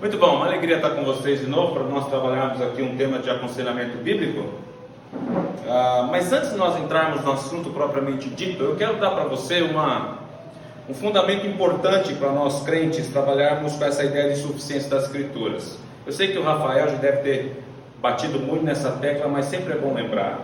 Muito bom, uma alegria estar com vocês de novo para nós trabalharmos aqui um tema de aconselhamento bíblico. Mas antes de nós entrarmos no assunto propriamente dito, eu quero dar para você um fundamento importante para nós crentes trabalharmos com essa ideia de suficiência das Escrituras. Eu sei que o Rafael já deve ter batido muito nessa tecla, mas sempre é bom lembrar.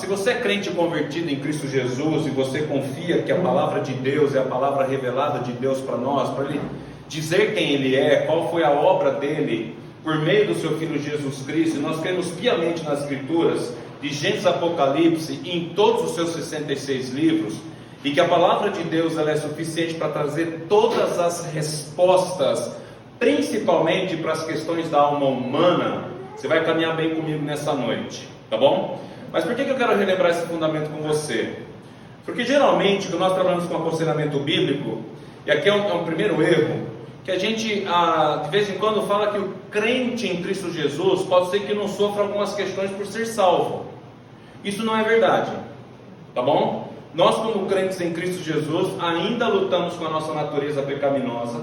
Se você é crente convertido em Cristo Jesus e você confia que a palavra de Deus é a palavra revelada de Deus para nós, para Ele dizer quem Ele é, qual foi a obra dele por meio do seu Filho Jesus Cristo, e nós cremos piamente nas Escrituras, de Gênesis a Apocalipse e em todos os seus 66 livros, e que a palavra de Deus ela é suficiente para trazer todas as respostas, principalmente para as questões da alma humana, você vai caminhar bem comigo nessa noite, tá bom? Mas por que eu quero relembrar esse fundamento com você? Porque geralmente, quando nós trabalhamos com aconselhamento bíblico, e aqui é um primeiro erro, que a gente de vez em quando fala que o crente em Cristo Jesus pode ser que não sofra algumas questões por ser salvo. Isso não é verdade, tá bom? Nós, como crentes em Cristo Jesus, ainda lutamos com a nossa natureza pecaminosa,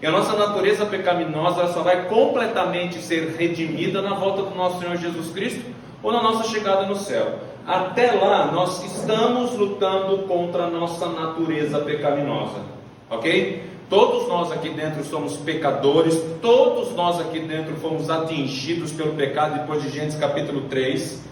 e a nossa natureza pecaminosa ela só vai completamente ser redimida na volta do nosso Senhor Jesus Cristo ou na nossa chegada no céu. Até lá nós estamos lutando contra a nossa natureza pecaminosa, ok? Todos nós aqui dentro somos pecadores, todos nós aqui dentro fomos atingidos pelo pecado depois de Gênesis capítulo 3,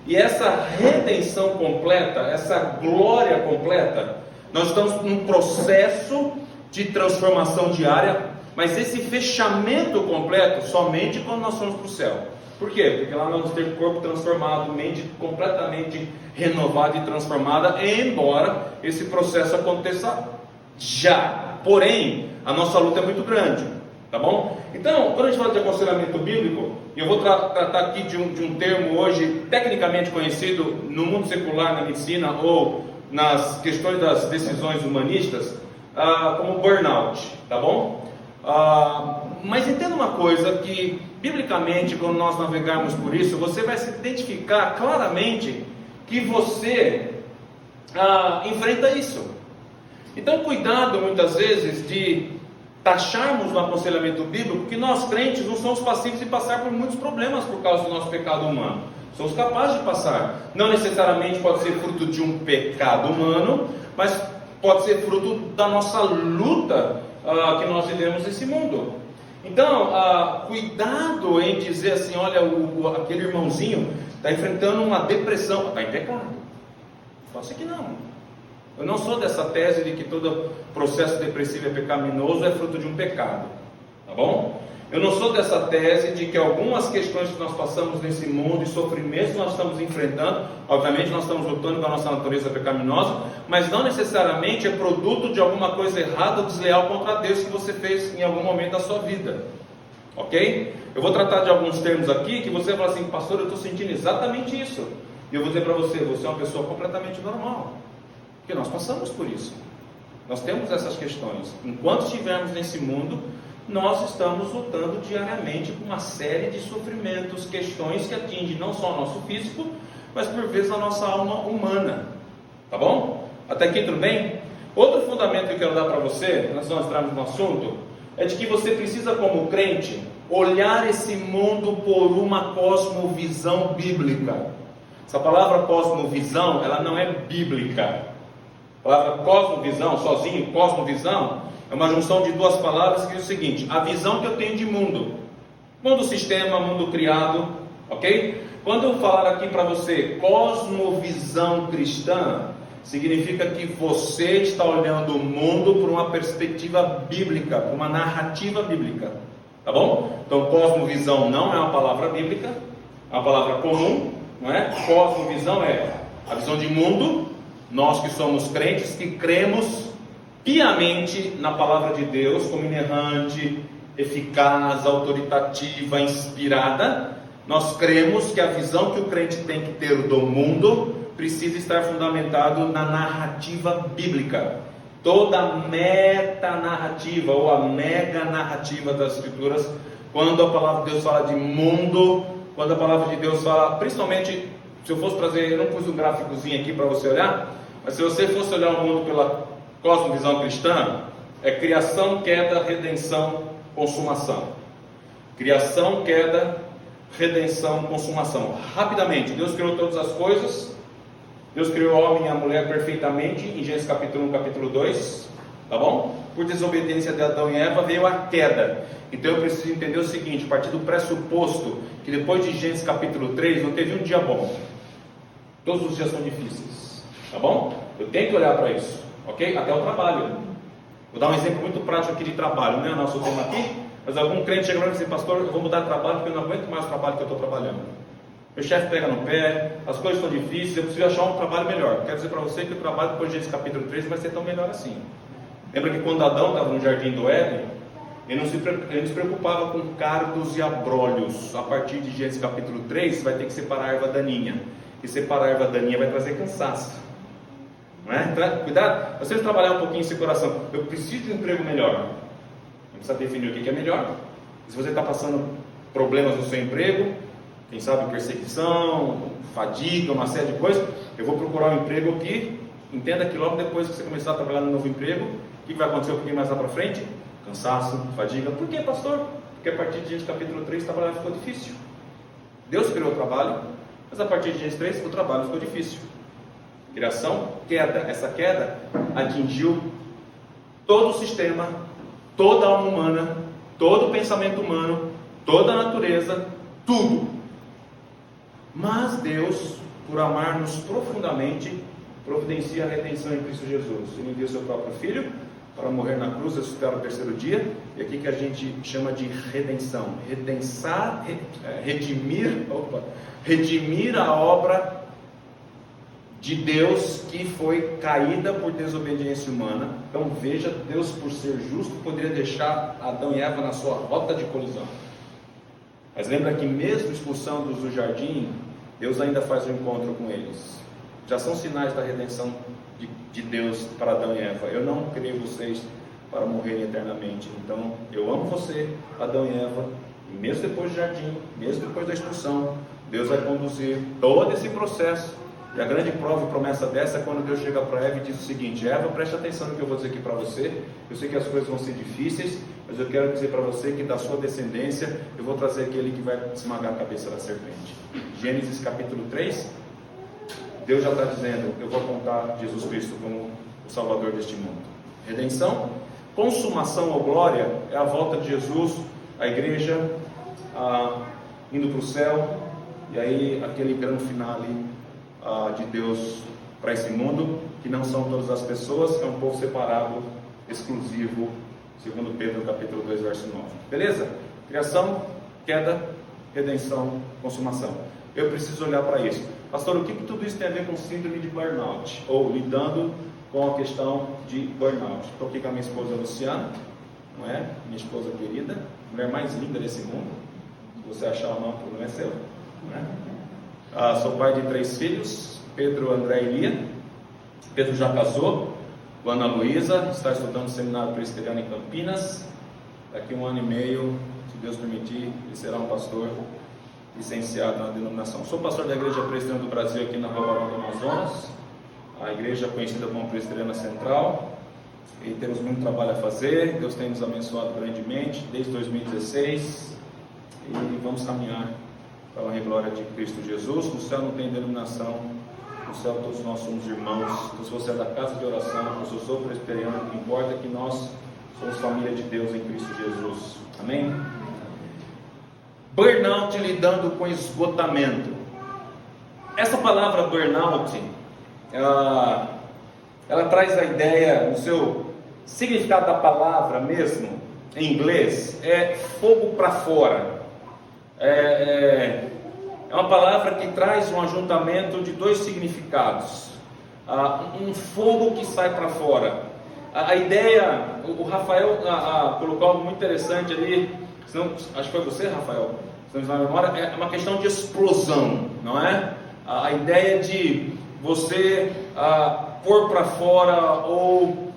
e essa redenção completa, essa glória completa, nós estamos num processo de transformação diária, mas esse fechamento completo somente quando nós formos para o céu. Por quê? Porque lá nós vamos ter corpo transformado, mente completamente renovada e transformada, embora esse processo aconteça já. Porém, a nossa luta é muito grande, tá bom? Então, quando a gente fala de aconselhamento bíblico, eu vou tratar aqui de um termo hoje tecnicamente conhecido no mundo secular, na medicina ou nas questões das decisões humanistas, como burnout, tá bom? Mas entenda uma coisa, que biblicamente, quando nós navegarmos por isso, você vai se identificar claramente que você enfrenta isso. Então, cuidado muitas vezes de taxarmos no aconselhamento bíblico que nós crentes não somos passíveis de passar por muitos problemas por causa do nosso pecado humano. Somos capazes de passar. Não necessariamente pode ser fruto de um pecado humano, mas pode ser fruto da nossa luta que nós vivemos nesse mundo. Então, cuidado em dizer assim, olha, aquele irmãozinho está enfrentando uma depressão, está em pecado. Pode ser que não. Eu não sou dessa tese de que todo processo depressivo é pecaminoso, é fruto de um pecado, tá bom? Eu não sou dessa tese de que algumas questões que nós passamos nesse mundo e sofrimentos que nós estamos enfrentando, obviamente nós estamos lutando com a nossa natureza pecaminosa, mas não necessariamente é produto de alguma coisa errada ou desleal contra Deus que você fez em algum momento da sua vida, ok? Eu vou tratar de alguns termos aqui que você vai falar assim, pastor, eu estou sentindo exatamente isso, e eu vou dizer para você, você é uma pessoa completamente normal. Porque nós passamos por isso. Nós temos essas questões. Enquanto estivermos nesse mundo, nós estamos lutando diariamente com uma série de sofrimentos, questões que atingem não só o nosso físico, mas por vezes a nossa alma humana. Tá bom? Até aqui tudo bem? Outro fundamento que eu quero dar para você, antes de nós entrarmos no assunto, é de que você precisa, como crente, olhar esse mundo por uma cosmovisão bíblica. Essa palavra cosmovisão, ela não é bíblica. A palavra cosmovisão, sozinho, cosmovisão, é uma junção de duas palavras que diz o seguinte: a visão que eu tenho de mundo, mundo sistema, mundo criado, ok? Quando eu falar aqui para você cosmovisão cristã, significa que você está olhando o mundo por uma perspectiva bíblica, por uma narrativa bíblica, tá bom? Então cosmovisão não é uma palavra bíblica, é uma palavra comum, não é? Cosmovisão é a visão de mundo. Nós que somos crentes, que cremos piamente na palavra de Deus como inerrante, eficaz, autoritativa, inspirada, nós cremos que a visão que o crente tem que ter do mundo precisa estar fundamentado na narrativa bíblica. Toda a metanarrativa ou a mega narrativa das Escrituras, quando a palavra de Deus fala de mundo, quando a palavra de Deus fala, principalmente, se eu fosse trazer, eu não pus um gráficozinho aqui para você olhar, mas se você fosse olhar o mundo pela cosmovisão cristã, é criação, queda, redenção consumação. Criação, queda, redenção, consumação. Rapidamente, Deus criou todas as coisas. Deus criou o homem e a mulher perfeitamente, em Gênesis capítulo 1, capítulo 2, tá bom? Por desobediência de Adão e Eva veio a queda. Então eu preciso entender o seguinte, a partir do pressuposto que depois de Gênesis capítulo 3 não teve um dia bom. Todos os dias são difíceis, tá bom? Eu tenho que olhar para isso, ok? Até o trabalho. Vou dar um exemplo muito prático aqui de trabalho, não é o nosso tema aqui, mas algum crente chega para mim e diz, pastor, eu vou mudar de trabalho porque eu não aguento mais o trabalho que eu estou trabalhando. Meu chefe pega no pé, as coisas estão difíceis, eu preciso achar um trabalho melhor. Quero dizer para você que o trabalho depois de Gênesis capítulo 3 vai ser tão melhor assim. Lembra que quando Adão estava no jardim do Éden, ele não se preocupava com cardos e abrolhos. A partir de Gênesis capítulo 3, vai ter que separar a erva daninha. E separar a erva daninha vai trazer cansaço. Não é? Cuidado, vocês trabalhar um pouquinho esse coração. Eu preciso de um emprego melhor. Não precisa definir o que é melhor. Se você está passando problemas no seu emprego, quem sabe perseguição, fadiga, uma série de coisas, eu vou procurar um emprego que, entenda que logo depois que você começar a trabalhar no novo emprego, o que vai acontecer um pouquinho mais lá para frente? Cansaço, fadiga. Por que, pastor? Porque a partir de Gênesis capítulo 3 o trabalho ficou difícil. Deus criou o trabalho, mas a partir de Gênesis 3 o trabalho ficou difícil. Criação, queda. Essa queda atingiu todo o sistema, toda a alma humana, todo o pensamento humano, toda a natureza, tudo. Mas Deus, por amar-nos profundamente, providencia a redenção em Cristo Jesus. Ele enviou seu próprio Filho para morrer na cruz, ressuscitar no terceiro dia. E aqui que a gente chama de redenção. Redimir a obra de Deus que foi caída por desobediência humana. Então veja, Deus, por ser justo, poderia deixar Adão e Eva na sua rota de colisão. Mas lembra que mesmo expulsando-os do jardim, Deus ainda faz um encontro com eles. Já são sinais da redenção de Deus para Adão e Eva. Eu não criei vocês para morrerem eternamente. Então eu amo você, Adão e Eva, e mesmo depois do jardim, mesmo depois da expulsão, Deus vai conduzir todo esse processo. E a grande prova e promessa dessa é quando Deus chega para Eva e diz o seguinte: Eva, preste atenção no que eu vou dizer aqui para você. Eu sei que as coisas vão ser difíceis, mas eu quero dizer para você que da sua descendência eu vou trazer aquele que vai esmagar a cabeça da serpente. Gênesis capítulo 3, Deus já está dizendo: eu vou apontar Jesus Cristo como o Salvador deste mundo. Redenção, consumação ou glória é a volta de Jesus, a igreja indo para o céu, e aí aquele grande finale de Deus para esse mundo, que não são todas as pessoas, é um povo separado, exclusivo, segundo Pedro capítulo 2, verso 9. Beleza? Criação, queda, redenção, consumação. Eu preciso olhar para isso. Pastor, o que tudo isso tem a ver com síndrome de burnout? Ou lidando com a questão de burnout? Estou aqui com a minha esposa Luciana, não é? Minha esposa querida, a mulher mais linda desse mundo. Se você achar ou não, o problema é seu, não é? Sou pai de 3 filhos, Pedro, André e Lia. Pedro já casou, com Ana Luísa, está estudando no seminário presbiteriano em Campinas. Daqui 1 ano e meio, se Deus permitir, ele será um pastor licenciado na denominação. Sou pastor da Igreja Presbiteriana do Brasil aqui na Rua Barão do Amazonas, a igreja conhecida como Presbiteriana Central, e temos muito trabalho a fazer. Deus tem nos abençoado grandemente desde 2016 e vamos caminhar para a honra e glória de Cristo Jesus. No céu não tem denominação, no céu todos nós somos irmãos. Então, se você é da casa de oração, se eu sou presbiteriano, o que importa é que nós somos família de Deus em Cristo Jesus. Amém? Burnout, lidando com esgotamento. Essa palavra burnout, ela traz a ideia, no seu significado da palavra mesmo, em inglês, é fogo para fora. É uma palavra que traz um ajuntamento de 2 significados. Um fogo que sai para fora. A ideia, o Rafael colocou algo muito interessante ali, senão, acho que foi você, Rafael, se não me engano, memória, é uma questão de explosão, não é? A ideia de você pôr para fora ou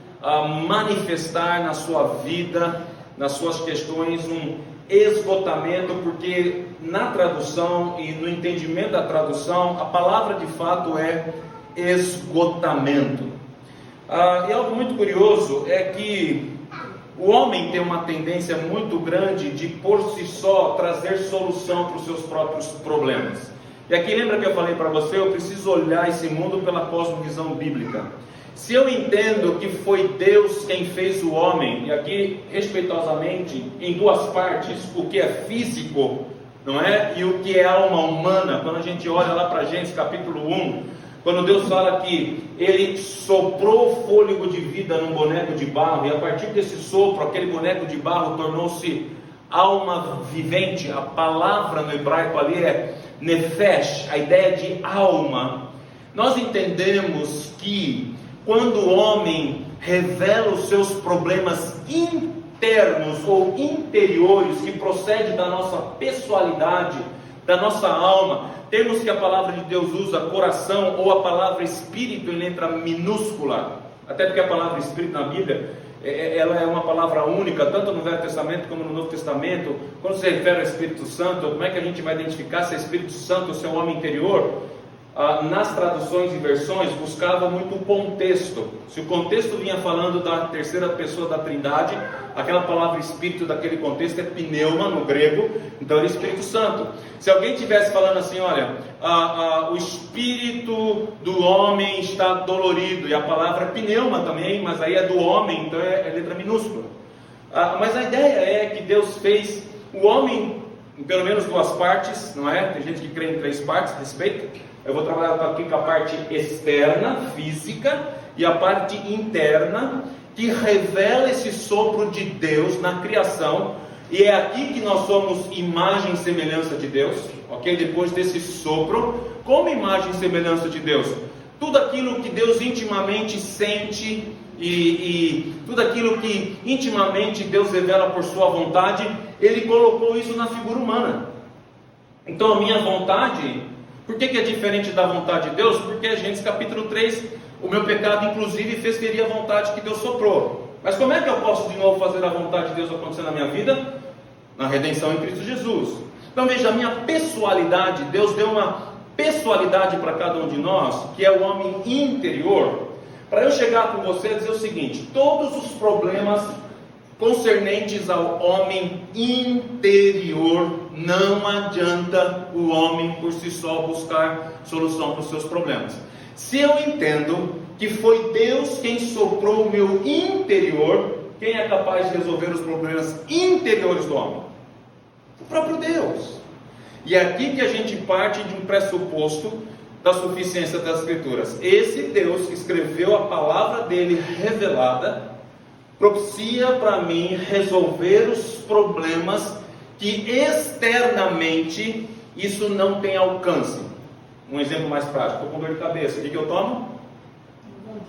manifestar na sua vida, nas suas questões, um esgotamento, porque na tradução e no entendimento da tradução, a palavra de fato é esgotamento. E algo muito curioso é que O homem tem uma tendência muito grande de, por si só, trazer solução para os seus próprios problemas. E aqui lembra que eu falei para você, eu preciso olhar esse mundo pela cosmovisão bíblica. Se eu entendo que foi Deus quem fez o homem, e aqui respeitosamente, em duas partes, o que é físico, não é? E o que é alma humana, quando a gente olha lá para Gênesis capítulo 1, quando Deus fala que Ele soprou fôlego de vida num boneco de barro, e a partir desse sopro, aquele boneco de barro tornou-se alma vivente. A palavra no hebraico ali é nefesh, a ideia de alma. Nós entendemos que quando o homem revela os seus problemas internos ou interiores, que procede da nossa pessoalidade, da nossa alma, termos que a palavra de Deus usa coração ou a palavra espírito em letra minúscula, até porque a palavra espírito na Bíblia, ela é uma palavra única, tanto no Velho Testamento como no Novo Testamento. Quando se refere ao Espírito Santo, como é que a gente vai identificar se é Espírito Santo ou se é um homem interior? Nas traduções e versões, buscava muito o contexto. Se o contexto vinha falando da terceira pessoa da Trindade, aquela palavra Espírito daquele contexto é pneuma no grego, então era Espírito Santo. Se alguém estivesse falando assim, olha, o Espírito do homem está dolorido, e a palavra é pneuma também, mas aí é do homem, então é letra minúscula. Mas a ideia é que Deus fez o homem em pelo menos duas partes, não é? Tem gente que crê em três partes, respeito. Eu vou trabalhar aqui com a parte externa, física, e a parte interna, que revela esse sopro de Deus na criação. E é aqui que nós somos imagem e semelhança de Deus, ok? Depois desse sopro, como imagem e semelhança de Deus? Tudo aquilo que Deus intimamente sente e tudo aquilo que intimamente Deus revela por sua vontade, Ele colocou isso na figura humana. Então a minha vontade... Por que é diferente da vontade de Deus? Porque Gênesis capítulo 3, o meu pecado inclusive fez ferir a vontade que Deus soprou. Mas como é que eu posso de novo fazer a vontade de Deus acontecer na minha vida? Na redenção em Cristo Jesus. Então veja, a minha pessoalidade, Deus deu uma pessoalidade para cada um de nós, que é o homem interior. Para eu chegar com você e dizer o seguinte: todos os problemas concernentes ao homem interior, não adianta o homem por si só buscar solução para os seus problemas. Se eu entendo que foi Deus quem soprou o meu interior, quem é capaz de resolver os problemas interiores do homem? O próprio Deus. E é aqui que a gente parte de um pressuposto da suficiência das Escrituras. Esse Deus que escreveu a palavra dele revelada, propicia para mim resolver os problemas que externamente isso não tem alcance. Um exemplo mais prático: estou com dor de cabeça, o que eu tomo?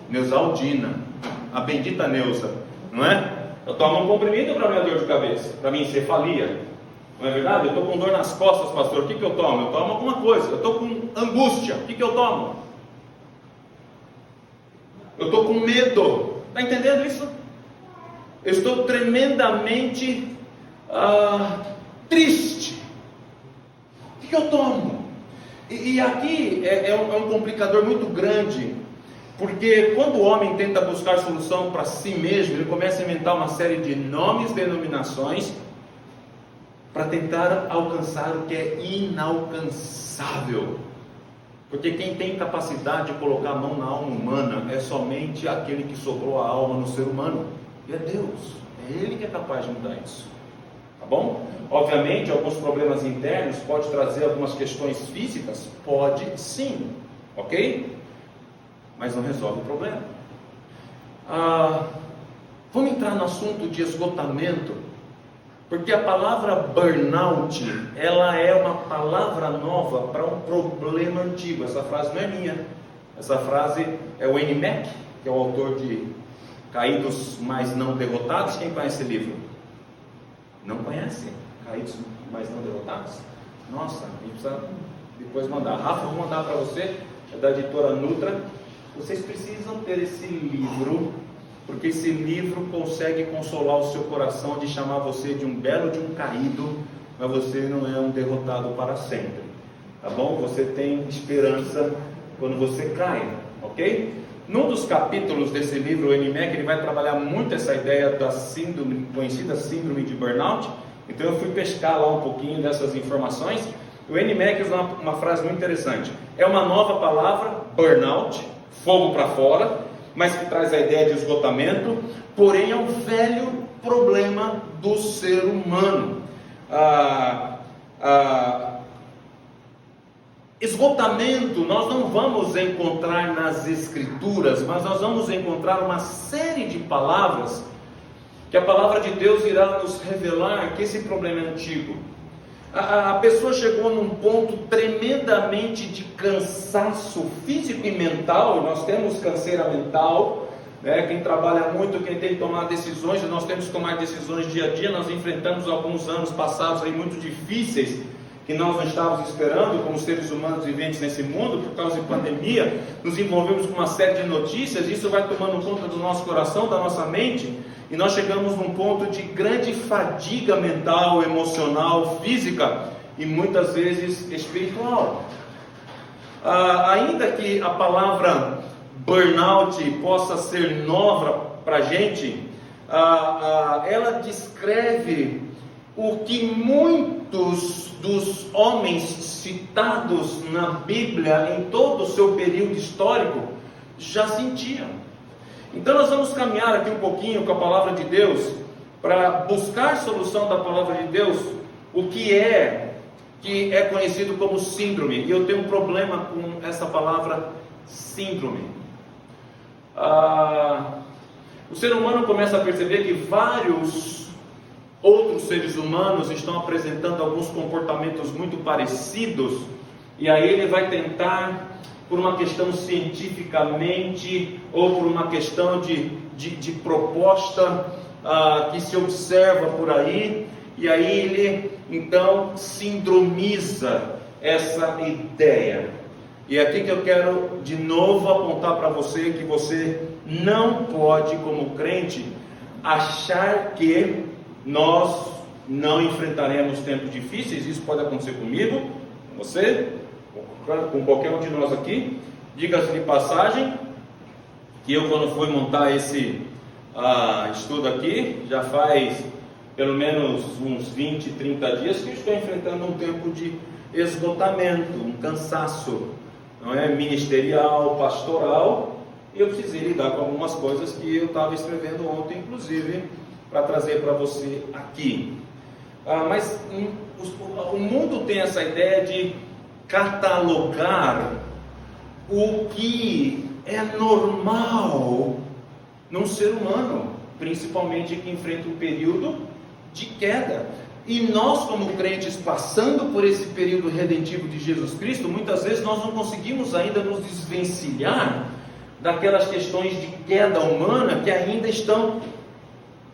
Neusaldina, a bendita Neusa, não é? Eu tomo um comprimido para minha dor de cabeça, para minha encefalia, não é verdade? Eu estou com dor nas costas, pastor, o que eu tomo? Eu tomo alguma coisa. Eu estou com angústia, o que eu tomo? Eu estou com medo, está entendendo isso? Eu estou tremendamente triste, o que eu tomo? E aqui é um complicador muito grande, porque quando o homem tenta buscar solução para si mesmo, ele começa a inventar uma série de nomes, denominações, para tentar alcançar o que é inalcançável. Porque quem tem capacidade de colocar a mão na alma humana é somente aquele que soprou a alma no ser humano, e é Deus. É Ele que é capaz de mudar isso. Tá bom? Obviamente, alguns problemas internos pode trazer algumas questões físicas, pode sim, ok? Mas não resolve o problema. Vamos entrar no assunto de esgotamento, porque a palavra burnout, ela é uma palavra nova para um problema antigo. Essa frase não é minha, essa frase é o Wayne Mack, que é o autor de Caídos, mas não derrotados. Quem conhece esse livro? Não conhece? Caídos, mas não derrotados? Nossa, a gente precisa depois mandar. Rafa, vou mandar para você, é da editora Nutra. Vocês precisam ter esse livro, porque esse livro consegue consolar o seu coração de chamar você de um belo de um caído, mas você não é um derrotado para sempre, tá bom? Você tem esperança quando você cai, ok? Num dos capítulos desse livro, o Enimeck, ele vai trabalhar muito essa ideia da síndrome, conhecida síndrome de burnout. Então eu fui pescar lá um pouquinho dessas informações. O Enimeck usa uma frase muito interessante. É uma nova palavra, burnout, fogo para fora, mas que traz a ideia de esgotamento, porém é um velho problema do ser humano. Esgotamento nós não vamos encontrar nas Escrituras, mas nós vamos encontrar uma série de palavras que a palavra de Deus irá nos revelar que esse problema é antigo. A pessoa chegou num ponto tremendamente de cansaço físico e mental, e nós temos canseira mental, né? Quem trabalha muito, quem tem que tomar decisões, nós temos que tomar decisões dia a dia. Nós enfrentamos alguns anos passados aí muito difíceis, que nós não estávamos esperando como seres humanos viventes nesse mundo, por causa de pandemia. Nos envolvemos com uma série de notícias, isso vai tomando conta do nosso coração, da nossa mente, e nós chegamos num ponto de grande fadiga mental, emocional, física e muitas vezes espiritual. Ainda que a palavra burnout possa ser nova para a gente, ela descreve o que muitos dos homens citados na Bíblia em todo o seu período histórico já sentiam. Então nós vamos caminhar aqui um pouquinho com a palavra de Deus para buscar solução da palavra de Deus, o que é conhecido como síndrome. E eu tenho um problema com essa palavra síndrome. O ser humano começa a perceber que vários outros seres humanos estão apresentando alguns comportamentos muito parecidos, e aí ele vai tentar, por uma questão cientificamente, ou por uma questão de proposta que se observa por aí, e aí ele então sindromiza essa ideia. E é aqui que eu quero de novo apontar para você que você não pode, como crente, achar que nós não enfrentaremos tempos difíceis. Isso pode acontecer comigo, com você, com qualquer um de nós aqui. Diga-se de passagem que eu, quando fui montar esse estudo aqui, já faz pelo menos uns 20, 30 dias que eu estou enfrentando um tempo de esgotamento, um cansaço, não é, ministerial, pastoral, e eu precisei lidar com algumas coisas que eu estava escrevendo ontem, inclusive, para trazer para você aqui. Mas o mundo tem essa ideia de catalogar o que é normal num ser humano, principalmente que enfrenta um período de queda. E nós, como crentes, passando por esse período redentivo de Jesus Cristo, muitas vezes nós não conseguimos ainda nos desvencilhar daquelas questões de queda humana que ainda estão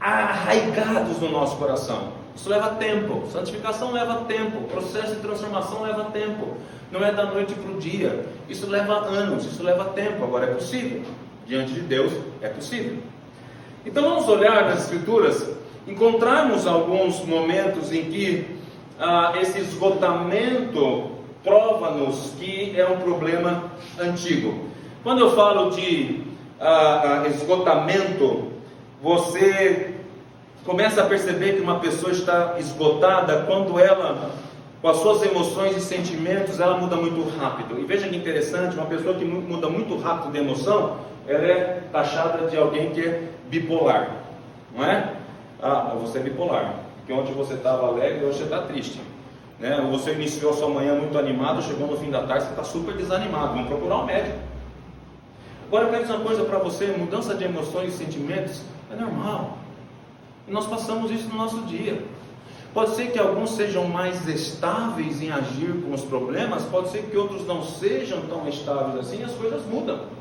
arraigados no nosso coração. Isso leva tempo, santificação leva tempo, processo de transformação leva tempo, não é da noite para o dia, isso leva anos, isso leva tempo. Agora é possível, diante de Deus é possível. Então vamos olhar nas Escrituras, encontrarmos alguns momentos em que esse esgotamento prova-nos que é um problema antigo. Quando eu falo de esgotamento, você começa a perceber que uma pessoa está esgotada quando ela, com as suas emoções e sentimentos, ela muda muito rápido. E veja que interessante, uma pessoa que muda muito rápido de emoção, ela é taxada de alguém que é bipolar, não é? Você é bipolar, porque ontem você estava alegre e hoje você está triste, né? Você iniciou a sua manhã muito animado, chegou no fim da tarde, você está super desanimado, vamos procurar um médico. Agora eu quero dizer uma coisa para você, mudança de emoções e sentimentos é normal. E nós passamos isso no nosso dia. Pode ser que alguns sejam mais estáveis em agir com os problemas, pode ser que outros não sejam tão estáveis assim, as coisas mudam.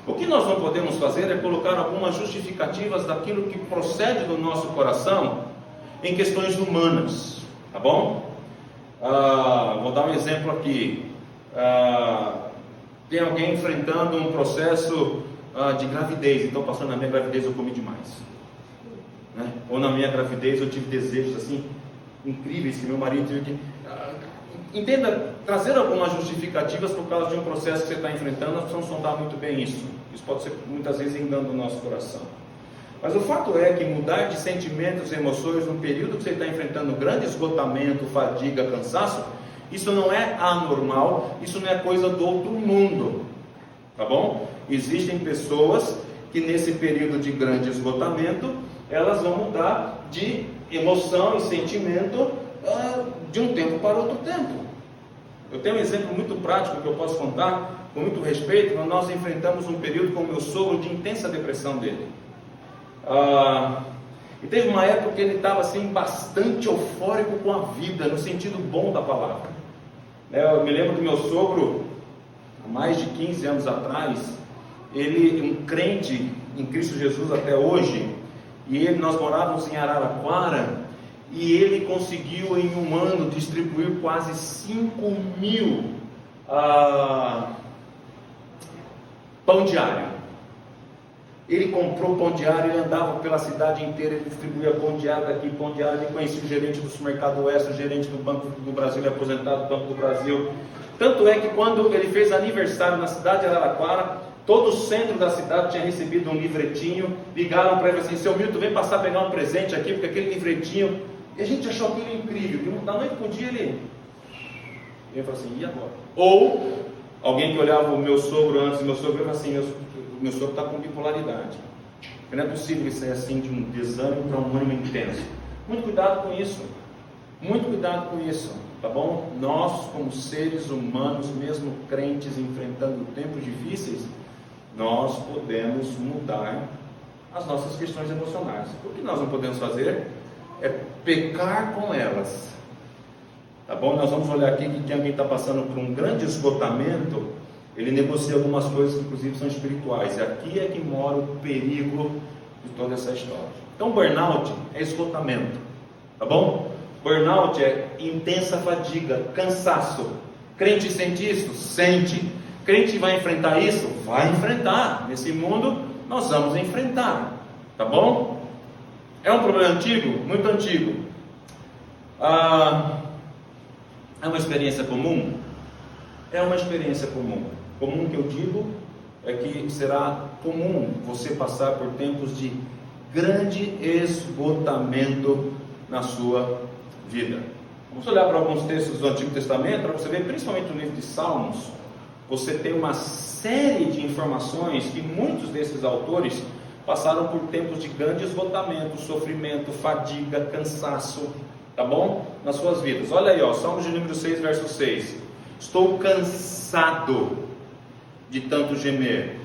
O que nós não podemos fazer é colocar algumas justificativas daquilo que procede do nosso coração em questões humanas, tá bom? Vou dar um exemplo aqui. Tem alguém enfrentando um processo de gravidez, então passando na minha gravidez eu comi demais, né? Ou na minha gravidez eu tive desejos assim incríveis que meu marido teve que... Entenda, trazer algumas justificativas por causa de um processo que você está enfrentando, nós precisamos sondar muito bem isso. Isso pode ser muitas vezes engano do nosso coração. Mas o fato é que mudar de sentimentos e emoções num período que você está enfrentando grande esgotamento, fadiga, cansaço, isso não é anormal, isso não é coisa do outro mundo, tá bom? Existem pessoas que nesse período de grande esgotamento, elas vão mudar de emoção e sentimento de um tempo para outro tempo. Eu tenho um exemplo muito prático que eu posso contar com muito respeito. Quando nós enfrentamos um período com o meu sogro de intensa depressão dele. E teve uma época que ele estava assim bastante eufórico com a vida, no sentido bom da palavra. Eu me lembro do meu sogro, há mais de 15 anos atrás, ele, um crente em Cristo Jesus até hoje, nós morávamos em Araraquara, e ele conseguiu em um ano distribuir quase 5.000 pão diário. Ele comprou pão diário, ele andava pela cidade inteira, ele distribuía pão diário daqui, pão diário. Ele conhecia o gerente do supermercado Oeste, o gerente do Banco do Brasil, ele é aposentado do Banco do Brasil. Tanto é que quando ele fez aniversário na cidade de Araraquara, todo o centro da cidade tinha recebido um livretinho. Ligaram para ele assim: seu Milton, vem passar a pegar um presente aqui, porque aquele livretinho. E a gente achou aquilo incrível. Da noite para o dia ele falou assim: e agora? Ou alguém que olhava o meu sogro antes, meu sogro falou assim: meu sogro está com bipolaridade. Não é possível isso assim de um desânimo para um ânimo intenso. Muito cuidado com isso. Muito cuidado com isso, tá bom? Nós, como seres humanos, mesmo crentes, enfrentando tempos difíceis, nós podemos mudar as nossas questões emocionais. O que nós não podemos fazer é pecar com elas, tá bom? Nós vamos olhar aqui que alguém está passando por um grande esgotamento. Ele negocia algumas coisas que inclusive são espirituais, e aqui é que mora o perigo de toda essa história. Então burnout é esgotamento, tá bom? Burnout é intensa fadiga, cansaço. Crente sente isso? Sente. Crente vai enfrentar isso? Vai enfrentar. Nesse mundo nós vamos enfrentar, tá bom? É um problema antigo? Muito antigo. É uma experiência comum? É uma experiência comum. Comum que eu digo é que será comum você passar por tempos de grande esgotamento na sua vida. Vamos olhar para alguns textos do Antigo Testamento, para você ver, principalmente no livro de Salmos. Você tem uma série de informações que muitos desses autores passaram por tempos de grande esgotamento, sofrimento, fadiga, cansaço, tá bom? Nas suas vidas. Olha aí, Salmos de número 6, verso 6. Estou cansado de tanto gemer.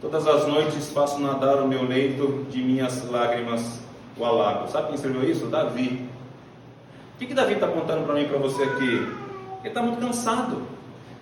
Todas as noites faço nadar o meu leito, de minhas lágrimas o alago. Sabe quem escreveu isso? Davi. O que Davi está apontando para mim e para você aqui? Ele está muito cansado,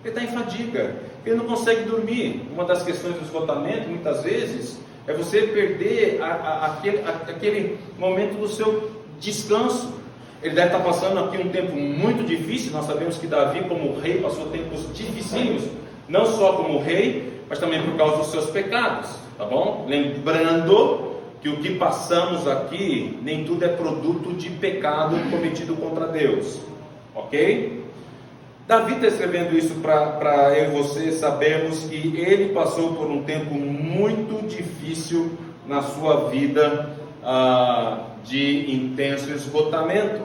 ele está em fadiga, ele não consegue dormir. Uma das questões do esgotamento, muitas vezes, é você perder aquele momento do seu descanso. Ele deve estar passando aqui um tempo muito difícil. Nós sabemos que Davi, como rei, passou tempos dificílimos, não só como rei, mas também por causa dos seus pecados, tá bom? Lembrando que o que passamos aqui, nem tudo é produto de pecado cometido contra Deus, ok? Davi está escrevendo isso para eu e você sabermos que ele passou por um tempo muito difícil na sua vida, de intenso esgotamento.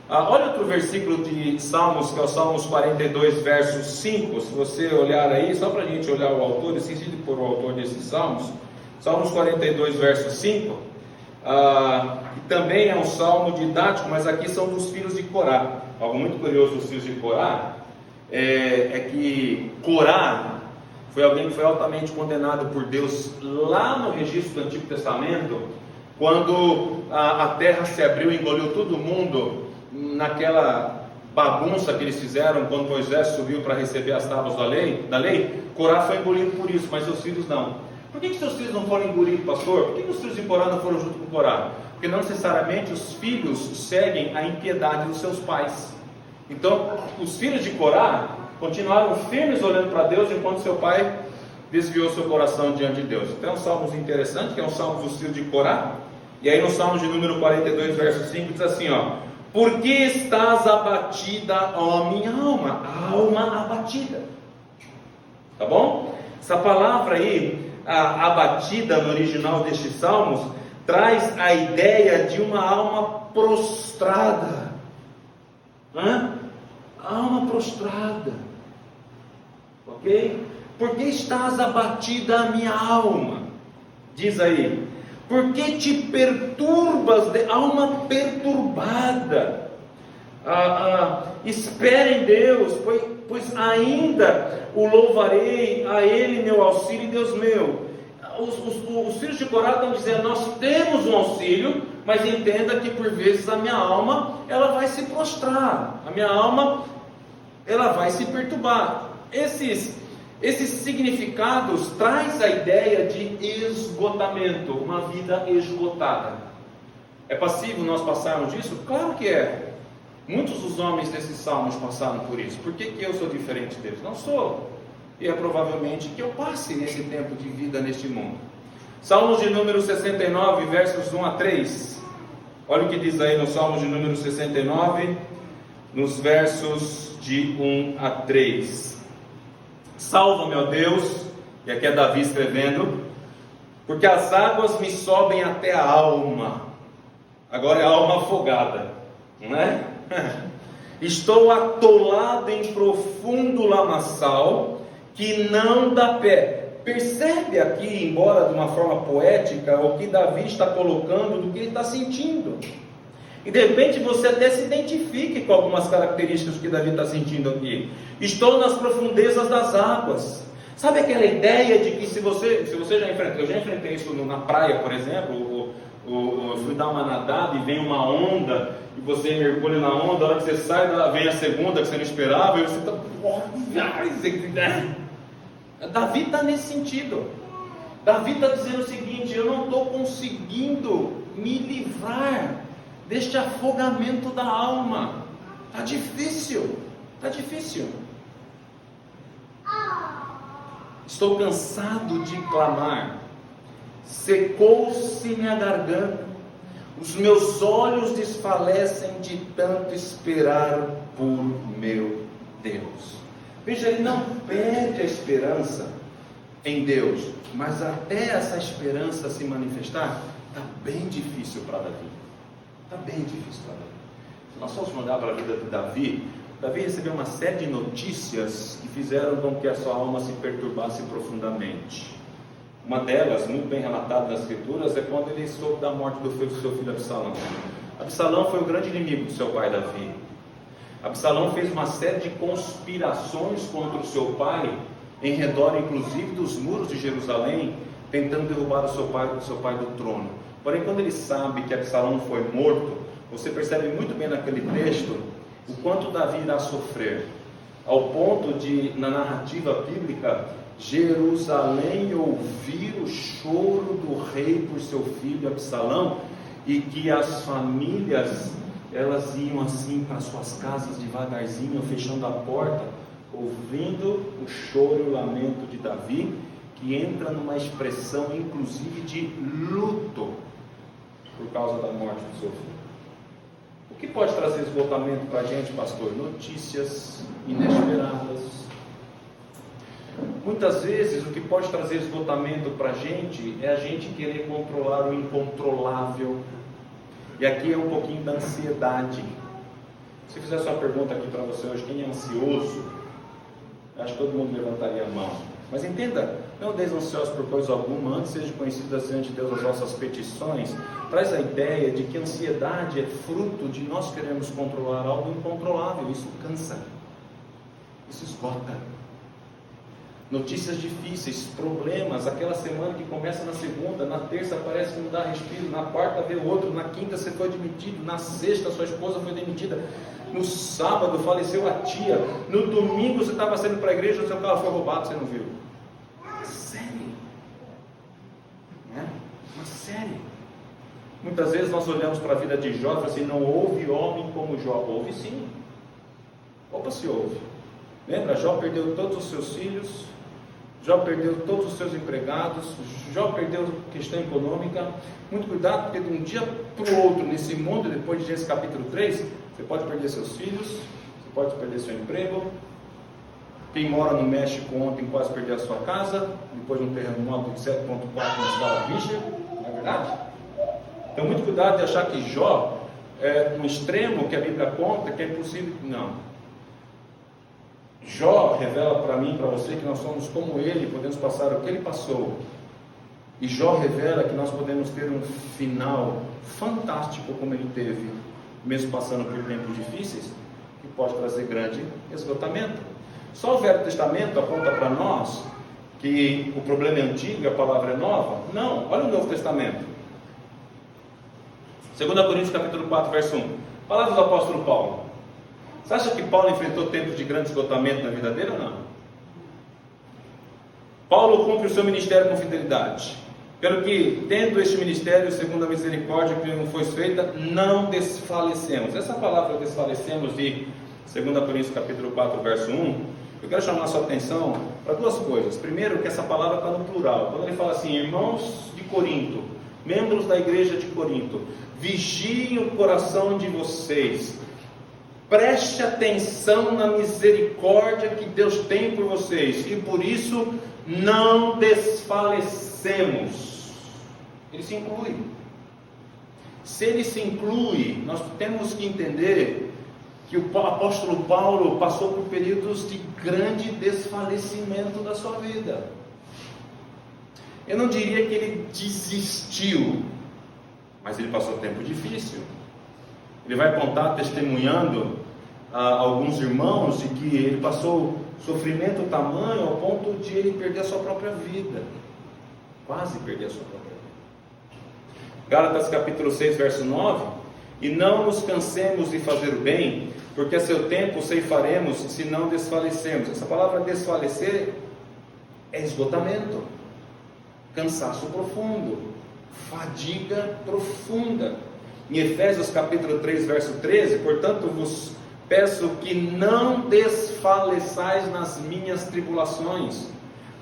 Olha outro versículo de Salmos, que é o Salmos 42, verso 5. Se você olhar aí, só para a gente olhar o autor, esqueci de pôr o autor desses Salmos. Salmos 42, verso 5, que também é um salmo didático, mas aqui são dos filhos de Corá. Algo muito curioso dos filhos de Corá é que Corá foi alguém que foi altamente condenado por Deus lá no registro do Antigo Testamento, quando a terra se abriu e engoliu todo mundo naquela bagunça que eles fizeram quando Moisés subiu para receber as tábuas da lei. Corá foi engolido por isso, mas seus filhos não. Por que seus filhos não foram engolidos, pastor? Por que os filhos de Corá não foram junto com Corá? Porque não necessariamente os filhos seguem a impiedade dos seus pais. Então, os filhos de Corá continuaram firmes olhando para Deus, enquanto seu pai desviou seu coração diante de Deus. Então, é um salmo interessante, que é um salmo dos filhos de Corá. E aí no salmo de número 42, verso 5, diz assim, por que estás abatida, ó minha alma? Alma abatida. Tá bom? Essa palavra aí abatida no original destes salmos, traz a ideia de uma alma prostrada. Alma prostrada. Ok? Por que estás abatida a minha alma? Diz aí. Por que te perturbas, alma perturbada? Espere em Deus, pois ainda o louvarei, a Ele meu auxílio e Deus meu. Os filhos de Corá estão dizendo: nós temos um auxílio, mas entenda que por vezes a minha alma ela vai se prostrar, a minha alma ela vai se perturbar. Esses significados traz a ideia de esgotamento, uma vida esgotada. É passível nós passarmos disso? Claro que é. Muitos dos homens desses salmos passaram por isso. Por que eu sou diferente deles? Não sou. E é provavelmente que eu passe nesse tempo de vida neste mundo. Salmos de número 69, versos 1 a 3. Olha o que diz aí no Salmos de número 69, nos versos de 1 a 3. Salva-me, ó Deus, e aqui é Davi escrevendo, porque as águas me sobem até a alma. Agora é a alma afogada, não é? Estou atolado em profundo lamaçal, que não dá pé. Percebe aqui, embora de uma forma poética, o que Davi está colocando, do que ele está sentindo. E de repente você até se identifique com algumas características que Davi está sentindo aqui. Estou nas profundezas das águas. Sabe aquela ideia de que se você já enfrentou, eu já enfrentei isso na praia, por exemplo, eu fui dar uma nadada e vem uma onda, e você mergulha na onda, a hora que você sai, vem a segunda que você não esperava, e você está... Davi está nesse sentido. Davi está dizendo o seguinte: eu não estou conseguindo me livrar deste afogamento da alma. Está difícil. Estou cansado de clamar. Secou-se minha garganta. Os meus olhos desfalecem de tanto esperar por meu Deus. Veja, ele não perde a esperança em Deus, mas até essa esperança se manifestar, está bem difícil para Davi. Se nós formos olhar para a vida de Davi recebeu uma série de notícias que fizeram com que a sua alma se perturbasse profundamente. Uma delas, muito bem relatada nas Escrituras, é quando ele soube da morte do seu filho Absalão. Absalão foi o grande inimigo do seu pai Davi. Absalão fez uma série de conspirações contra o seu pai, em redor inclusive dos muros de Jerusalém, tentando derrubar o seu pai do trono. Porém, quando ele sabe que Absalão foi morto, você percebe muito bem naquele texto o quanto Davi irá sofrer, ao ponto de, na narrativa bíblica, Jerusalém ouvir o choro do rei por seu filho Absalão, e que as famílias elas iam assim para suas casas devagarzinho, fechando a porta, ouvindo o choro e o lamento de Davi, que entra numa expressão inclusive de luto por causa da morte do seu filho. O que pode trazer esgotamento para a gente, pastor? Notícias inesperadas. Muitas vezes o que pode trazer esgotamento para a gente é a gente querer controlar o incontrolável. E aqui é um pouquinho da ansiedade. Se eu fizer sua pergunta aqui para você hoje, quem é ansioso? Acho que todo mundo levantaria a mão. Mas entenda, não andeis ansiosos por coisa alguma, antes seja conhecido diante de Deus as vossas petições. Traz a ideia de que a ansiedade é fruto de nós queremos controlar algo incontrolável. Isso cansa, isso esgota. Notícias difíceis, problemas, aquela semana que começa na segunda, na terça parece que não dá respiro, na quarta vê outro, na quinta você foi demitido, na sexta sua esposa foi demitida, no sábado faleceu a tia, no domingo você estava saindo para a igreja, o seu carro foi roubado, você não viu. Uma série, né? Uma série. Muitas vezes nós olhamos para a vida de Jó e falamos assim: não houve homem como Jó. Houve sim. Opa, se houve. Lembra? Jó perdeu todos os seus filhos, Jó perdeu todos os seus empregados, Jó perdeu questão econômica. Muito cuidado, porque de um dia para o outro, nesse mundo, depois de Gênesis capítulo 3, você pode perder seus filhos, você pode perder seu emprego, Quem mora no México ontem quase perdeu a sua casa, depois de um terremoto de 7,4 na escala Richter, não é verdade? Então, muito cuidado de achar que Jó é um extremo que a Bíblia aponta, que é impossível. Não. Jó revela para mim e para você que nós somos como ele, podemos passar o que ele passou. E Jó revela que nós podemos ter um final fantástico como ele teve, mesmo passando por tempos difíceis, que pode trazer grande esgotamento. Só o Velho Testamento aponta para nós que o problema é antigo e a palavra é nova? Não, olha o Novo Testamento. 2 Coríntios capítulo 4, verso 1. Palavras do apóstolo Paulo. Você acha que Paulo enfrentou tempos de grande esgotamento na vida dele ou não? Paulo cumpre o seu ministério com fidelidade. Pelo que, tendo este ministério, segundo a misericórdia que nos foi feita, não desfalecemos. Essa palavra desfalecemos de 2 Coríntios capítulo 4, verso 1, eu quero chamar a sua atenção para duas coisas. Primeiro, que essa palavra está no plural. Quando ele fala assim, irmãos de Corinto, membros da igreja de Corinto, vigiem o coração de vocês, preste atenção na misericórdia que Deus tem por vocês, e por isso não desfalecemos. Ele se inclui. Se ele se inclui, nós temos que entender que o apóstolo Paulo passou por períodos de grande desfalecimento da sua vida. Eu não diria que ele desistiu, mas ele passou tempo difícil. Ele vai contar, testemunhando a alguns irmãos, de que ele passou sofrimento tamanho ao ponto de ele perder a sua própria vida. Quase perder a sua própria vida. Gálatas capítulo 6, verso 9. E não nos cansemos de fazer o bem, porque a seu tempo ceifaremos, se não desfalecemos. Essa palavra desfalecer é esgotamento, cansaço profundo, fadiga profunda. Em Efésios capítulo 3, verso 13, portanto vos peço que não desfaleçais nas minhas tribulações.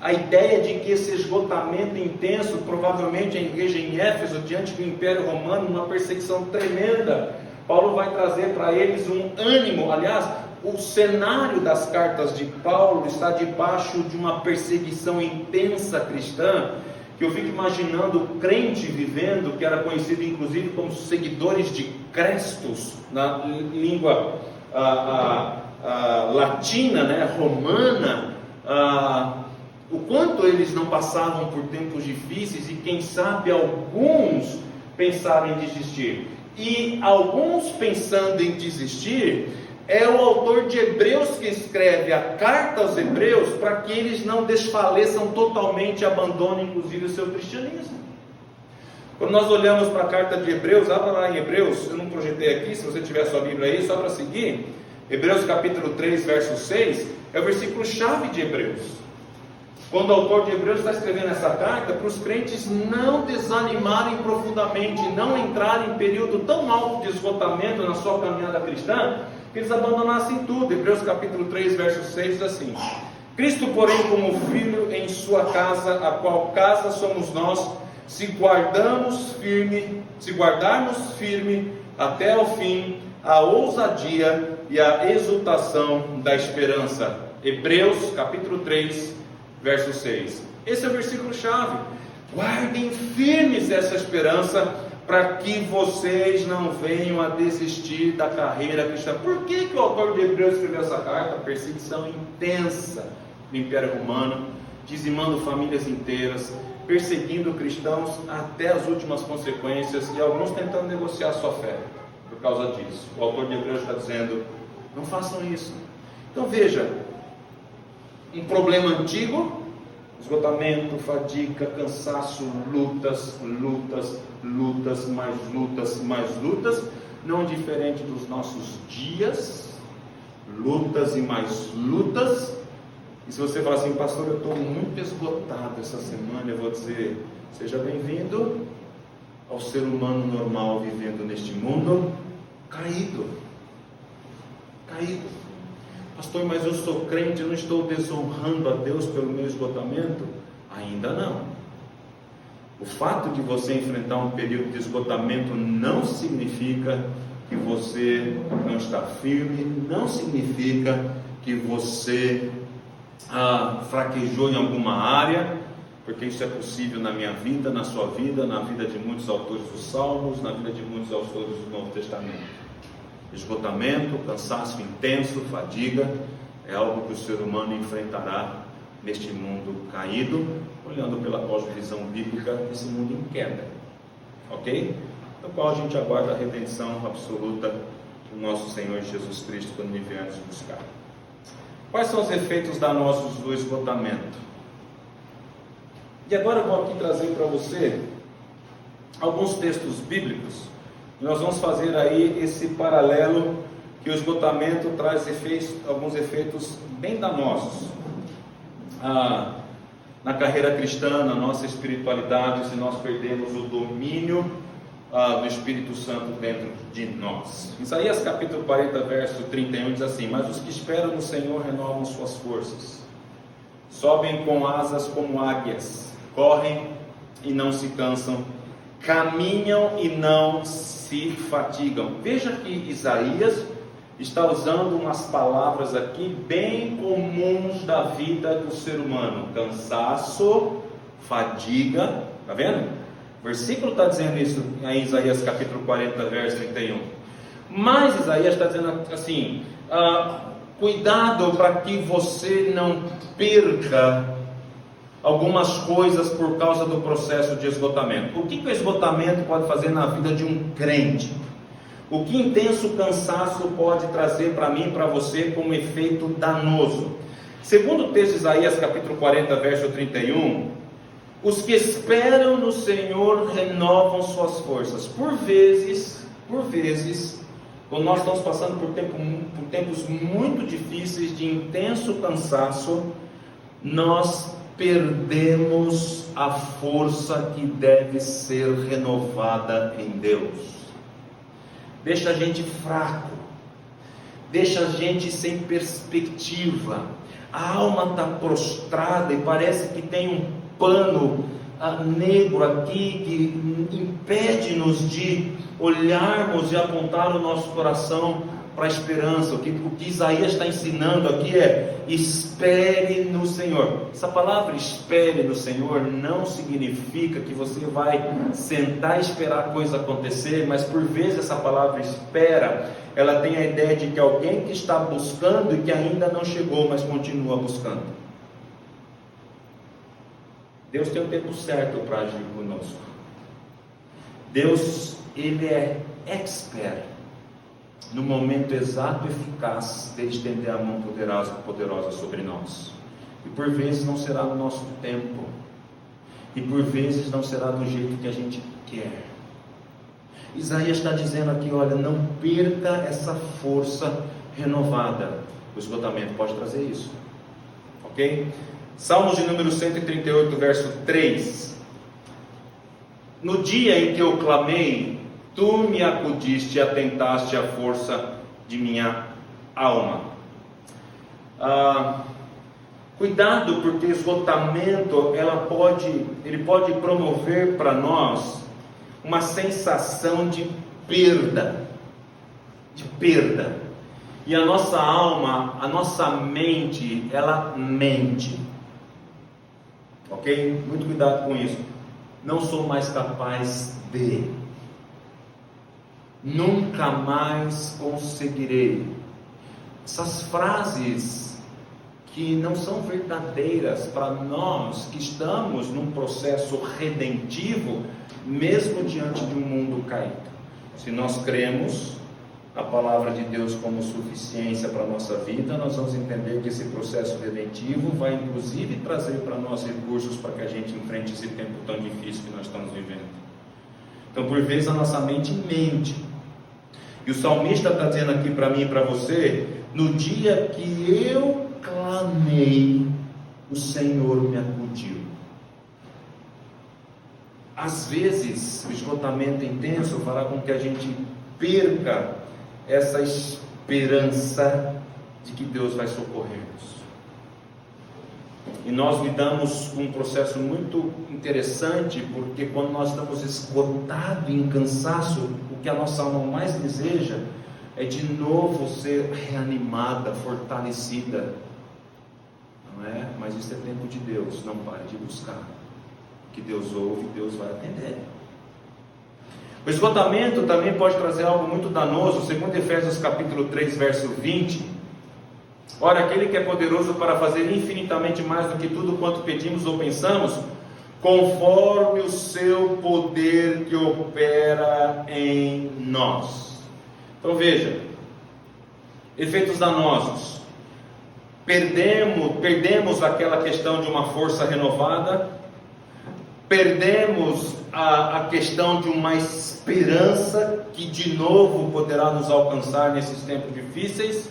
A ideia de que esse esgotamento intenso, provavelmente a igreja em Éfeso, diante do Império Romano, uma perseguição tremenda, Paulo vai trazer para eles um ânimo. Aliás, o cenário das cartas de Paulo está debaixo de uma perseguição intensa cristã, que eu fico imaginando o crente vivendo, que era conhecido inclusive como seguidores de Crestos, na língua latina, né, romana, o quanto eles não passavam por tempos difíceis, e quem sabe alguns pensaram em desistir. E alguns pensando em desistir, é o autor de Hebreus que escreve a carta aos Hebreus para que eles não desfaleçam totalmente e abandonem inclusive o seu cristianismo. Quando nós olhamos para a carta de Hebreus, abra lá em Hebreus, eu não projetei aqui, se você tiver a sua Bíblia aí, só para seguir, Hebreus capítulo 3, verso 6, é o versículo chave de Hebreus. Quando o autor de Hebreus está escrevendo essa carta, para os crentes não desanimarem profundamente, não entrarem em período tão alto de esgotamento na sua caminhada cristã, que eles abandonassem tudo. Hebreus capítulo 3, verso 6 diz assim: Cristo, porém, como filho em sua casa, a qual casa somos nós, se guardarmos firme até ao fim a ousadia e a exultação da esperança. Hebreus capítulo 3, verso 6. Esse é o versículo chave. Guardem firmes essa esperança, para que vocês não venham a desistir da carreira cristã. Por que o autor de Hebreus escreveu essa carta? Perseguição intensa do Império Romano, dizimando famílias inteiras, perseguindo cristãos até as últimas consequências, e alguns tentando negociar sua fé por causa disso. O autor de Hebreus está dizendo: não façam isso. Então veja, um problema antigo, esgotamento, fadiga, cansaço, lutas, mais lutas, não diferente dos nossos dias, lutas e mais lutas. E se você falar assim: pastor, eu estou muito esgotado essa semana, eu vou dizer: seja bem-vindo ao ser humano normal vivendo neste mundo caído. Pastor, mas eu sou crente, eu não estou desonrando a Deus pelo meu esgotamento? Ainda não. O fato de você enfrentar um período de esgotamento não significa que você não está firme, não significa que você fraquejou em alguma área, porque isso é possível na minha vida, na sua vida, na vida de muitos autores dos Salmos, na vida de muitos autores do Novo Testamento. Esgotamento, cansaço intenso, fadiga, é algo que o ser humano enfrentará neste mundo caído, olhando pela cosmovisão bíblica, esse mundo em queda, ok? No qual a gente aguarda a redenção absoluta do nosso Senhor Jesus Cristo quando Ele vier nos buscar. Quais são os efeitos danosos do esgotamento? E agora eu vou aqui trazer para você alguns textos bíblicos. Nós vamos fazer aí esse paralelo que o esgotamento traz alguns efeitos bem danosos na carreira cristã, na nossa espiritualidade, se nós perdemos o domínio do Espírito Santo dentro de nós. Isaías capítulo 40, verso 31 diz assim: mas os que esperam no Senhor renovam suas forças, sobem com asas como águias, correm e não se cansam, caminham e não se fatigam. Veja que Isaías está usando umas palavras aqui bem comuns da vida do ser humano: cansaço, fadiga, está vendo? O versículo está dizendo isso em Isaías capítulo 40, verso 31. Mas Isaías está dizendo assim: cuidado para que você não perca algumas coisas por causa do processo de esgotamento. O que o esgotamento pode fazer na vida de um crente? O que intenso cansaço pode trazer para mim e para você como efeito danoso? Segundo o texto de Isaías capítulo 40, verso 31, os que esperam no Senhor renovam suas forças. Por vezes, quando nós estamos passando por tempos muito difíceis de intenso cansaço, nós perdemos a força que deve ser renovada em Deus. Deixa a gente fraco, deixa a gente sem perspectiva, a alma está prostrada e parece que tem um pano negro aqui que impede-nos de olharmos e apontar o nosso coração para a esperança. O que Isaías está ensinando aqui é: espere no Senhor. Essa palavra espere no Senhor não significa que você vai sentar e esperar a coisa acontecer, mas por vezes essa palavra espera, ela tem a ideia de que alguém que está buscando e que ainda não chegou, mas continua buscando. Deus tem o tempo certo para agir conosco. Deus, Ele é expert no momento exato e eficaz de estender a mão poderosa sobre nós. E por vezes não será no nosso tempo, e por vezes não será do jeito que a gente quer. Isaías está dizendo aqui: olha, não perca essa força renovada. O esgotamento pode trazer isso, ok? Salmos de número 138, verso 3: no dia em que eu clamei, tu me acudiste e atentaste à força de minha alma. Cuidado, porque esgotamento ele pode promover para nós uma sensação de perda, e a nossa alma, a nossa mente, ela mente, ok? Muito cuidado com isso. Não sou mais capaz de, nunca mais conseguirei. Essas frases que não são verdadeiras para nós que estamos num processo redentivo, mesmo diante de um mundo caído. Se nós cremos a palavra de Deus como suficiência para a nossa vida, nós vamos entender que esse processo redentivo vai inclusive trazer para nós recursos para que a gente enfrente esse tempo tão difícil que nós estamos vivendo. Então, por vezes a nossa mente mente, e o salmista está dizendo aqui para mim e para você: no dia que eu clamei, o Senhor me acudiu. Às vezes o esgotamento intenso fará com que a gente perca essa esperança de que Deus vai socorrer-nos. E nós lidamos com um processo muito interessante, porque quando nós estamos esgotados em cansaço, o que a nossa alma mais deseja é de novo ser reanimada, fortalecida. não é? Mas isso é tempo de Deus, não pare de buscar. Que Deus ouve, Deus vai atender. O esgotamento também pode trazer algo muito danoso, segundo Efésios capítulo 3, verso 20. Ora, aquele que é poderoso para fazer infinitamente mais do que tudo quanto pedimos ou pensamos, conforme o seu poder que opera em nós. Então veja, efeitos danosos. Perdemos aquela questão de uma força renovada, perdemos a questão de uma esperança que de novo poderá nos alcançar nesses tempos difíceis.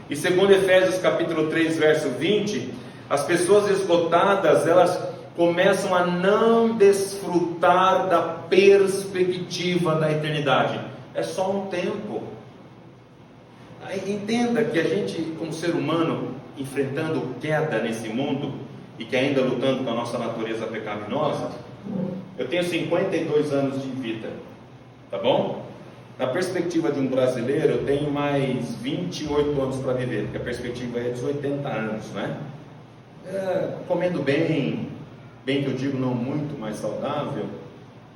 E segundo Efésios capítulo 3, verso 20, as pessoas esgotadas, elas começam a não desfrutar da perspectiva da eternidade. É só um tempo. Entenda que a gente, como ser humano, enfrentando queda nesse mundo, e que ainda lutando com a nossa natureza pecaminosa, eu tenho 52 anos de vida, tá bom? Na perspectiva de um brasileiro, eu tenho mais 28 anos para viver, porque a perspectiva é dos 80 anos, né? Comendo bem que eu digo não muito, mais saudável,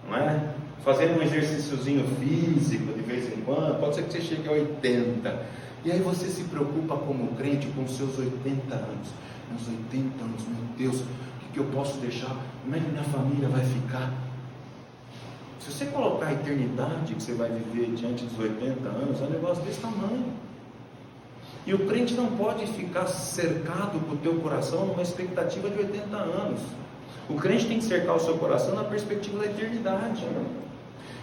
não é? Fazendo um exercíciozinho físico de vez em quando, pode ser que você chegue a 80, e aí você se preocupa como crente com os seus 80 anos, uns 80 anos, meu Deus, o que eu posso deixar? Como é que minha família vai ficar? Se você colocar a eternidade que você vai viver diante dos 80 anos, é um negócio desse tamanho. E o crente não pode ficar cercado com o teu coração numa expectativa de 80 anos. O crente tem que cercar o seu coração na perspectiva da eternidade.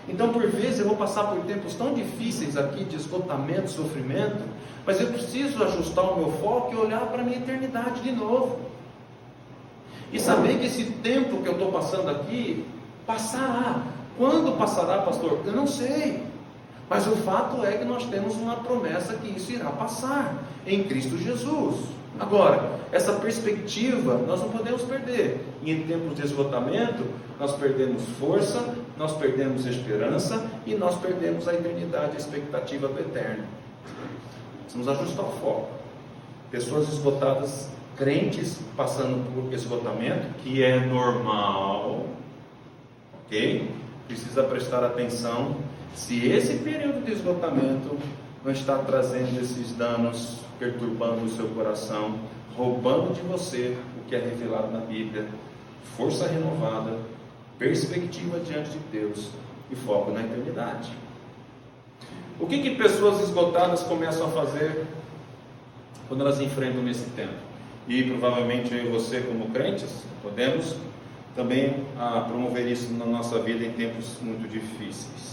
Então, por vezes, eu vou passar por tempos tão difíceis aqui, de esgotamento, sofrimento, mas eu preciso ajustar o meu foco e olhar para a minha eternidade de novo. E saber que esse tempo que eu estou passando aqui, passará. Quando passará, pastor? Eu não sei. Mas o fato é que nós temos uma promessa que isso irá passar, em Cristo Jesus. Agora, essa perspectiva nós não podemos perder. E em tempos de esgotamento, nós perdemos força, nós perdemos esperança e nós perdemos a eternidade, a expectativa do eterno. Precisamos ajustar o foco. Pessoas esgotadas, crentes passando por esgotamento, que é normal, ok? Precisa prestar atenção se esse período de esgotamento não está trazendo esses danos, perturbando o seu coração, roubando de você o que é revelado na Bíblia: força renovada, perspectiva diante de Deus e foco na eternidade. O que pessoas esgotadas começam a fazer quando elas enfrentam esse tempo? E provavelmente eu e você, como crentes, podemos também promover isso na nossa vida em tempos muito difíceis.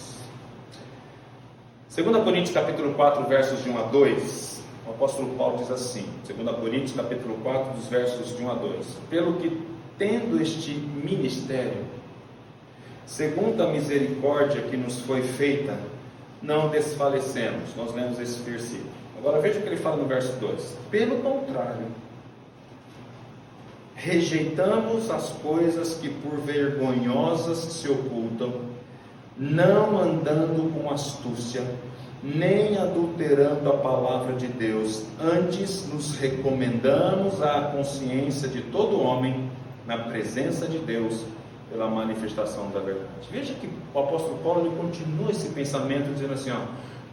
2 Coríntios capítulo 4, versos de 1 a 2, o apóstolo Paulo diz assim, 2 Coríntios capítulo 4, dos versos de 1 a 2: pelo que, tendo este ministério, segundo a misericórdia que nos foi feita, não desfalecemos. Nós lemos esse versículo. Agora veja o que ele fala no verso 2: pelo contrário, rejeitamos as coisas que por vergonhosas se ocultam, não andando com astúcia, nem adulterando a palavra de Deus, antes nos recomendamos à consciência de todo homem, na presença de Deus, pela manifestação da verdade. Veja que o apóstolo Paulo ele continua esse pensamento dizendo assim,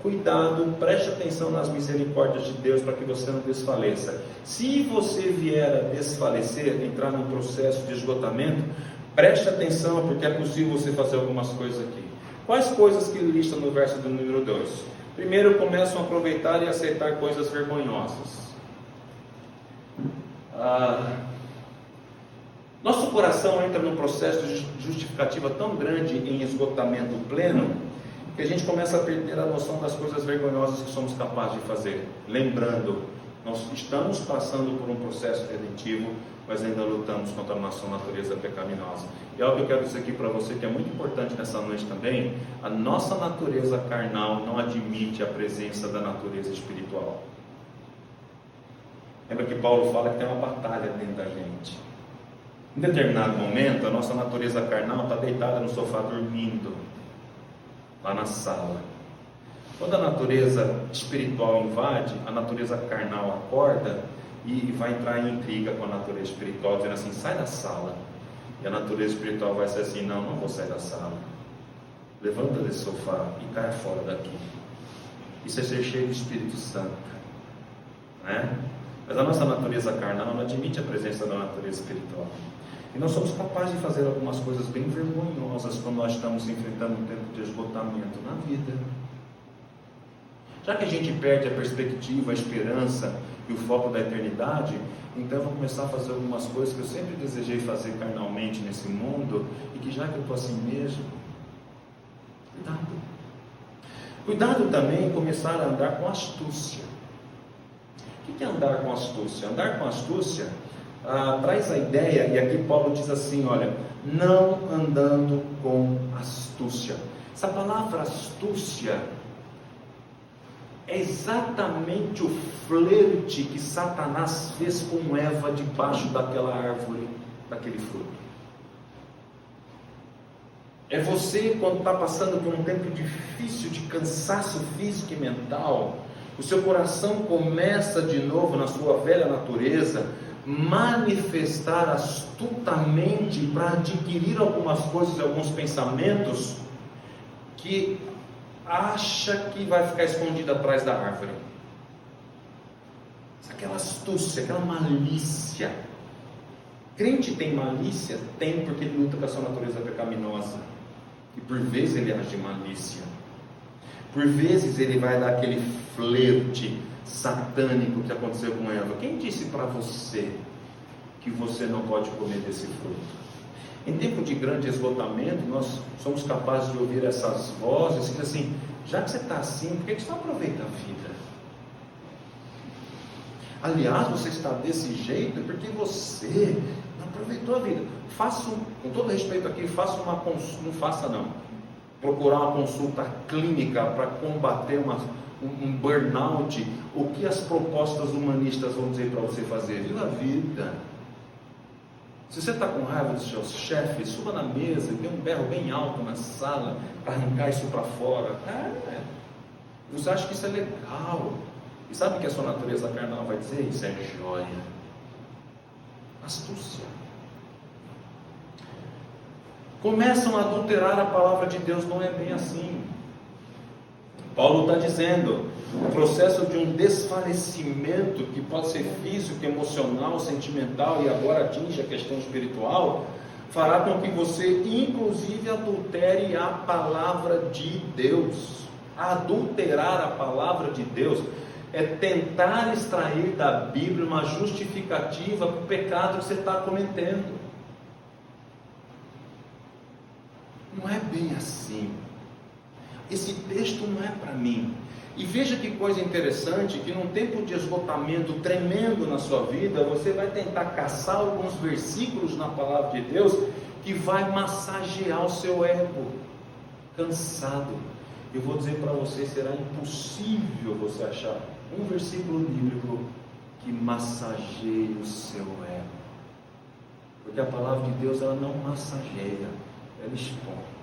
cuidado, preste atenção nas misericórdias de Deus para que você não desfaleça. Se você vier a desfalecer, entrar num processo de esgotamento, preste atenção, porque é possível você fazer algumas coisas aqui. Quais coisas que ele lista no verso do número 2? Primeiro, começam a aproveitar e aceitar coisas vergonhosas. Nosso coração entra num processo de justificativa tão grande em esgotamento pleno, que a gente começa a perder a noção das coisas vergonhosas que somos capazes de fazer. Lembrando, nós estamos passando por um processo redentivo, mas ainda lutamos contra a nossa natureza pecaminosa. E algo que eu quero dizer aqui para você, que é muito importante nessa noite também: a nossa natureza carnal não admite a presença da natureza espiritual. Lembra que Paulo fala que tem uma batalha dentro da gente. Em determinado momento, a nossa natureza carnal está deitada no sofá dormindo, lá na sala. Quando a natureza espiritual invade, a natureza carnal acorda e vai entrar em intriga com a natureza espiritual, dizendo assim: sai da sala. E a natureza espiritual vai ser assim: não vou sair da sala. Levanta desse sofá e cai fora daqui. Isso é ser cheio do Espírito Santo, né? Mas a nossa natureza carnal não admite a presença da natureza espiritual. E nós somos capazes de fazer algumas coisas bem vergonhosas quando nós estamos enfrentando um tempo de esgotamento na vida. Já que a gente perde a perspectiva, a esperança e o foco da eternidade, então eu vou começar a fazer algumas coisas que eu sempre desejei fazer carnalmente nesse mundo, e que já que eu estou assim mesmo, cuidado. Cuidado também em começar a andar com astúcia. O que é andar com astúcia? Andar com astúcia traz a ideia, e aqui Paulo diz assim, olha, não andando com astúcia. Essa palavra astúcia é exatamente o flerte que Satanás fez com Eva debaixo daquela árvore, daquele fruto. É você, quando está passando por um tempo difícil de cansaço físico e mental, o seu coração começa de novo na sua velha natureza, manifestar astutamente para adquirir algumas coisas, alguns pensamentos que acha que vai ficar escondido atrás da árvore. Aquela astúcia, aquela malícia. Crente tem malícia? Tem, porque ele luta com a sua natureza pecaminosa. E por vezes ele age de malícia. Por vezes ele vai dar aquele flerte satânico que aconteceu com Eva. Quem disse para você que você não pode comer desse fruto? Em tempo de grande esgotamento, nós somos capazes de ouvir essas vozes que assim, já que você está assim, por que você não aproveita a vida? Aliás, você está desse jeito porque você não aproveitou a vida. Com todo respeito aqui, não faça não. Procurar uma consulta clínica para combater um burnout. O que as propostas humanistas vão dizer para você fazer? Viva a vida. Se você está com raiva dos seus chefes, suba na mesa e dê um berro bem alto na sala para arrancar isso para fora. Você acha que isso é legal? E sabe o que a sua natureza carnal vai dizer? Isso é joia. Astúcia. Começam a adulterar a palavra de Deus. Não é bem assim. Paulo está dizendo, o processo de um desfalecimento, que pode ser físico, emocional, sentimental, e agora atinge a questão espiritual, fará com que você inclusive adultere a palavra de Deus. Adulterar a palavra de Deus é tentar extrair da Bíblia uma justificativa para o pecado que você está cometendo. Não é bem assim. Esse texto não é para mim. E veja que coisa interessante, que num tempo de esgotamento tremendo na sua vida, você vai tentar caçar alguns versículos na palavra de Deus que vai massagear o seu ego cansado. Eu vou dizer para você, será impossível você achar um versículo bíblico que massageie o seu ego. Porque a palavra de Deus, ela não massageia, ela expõe.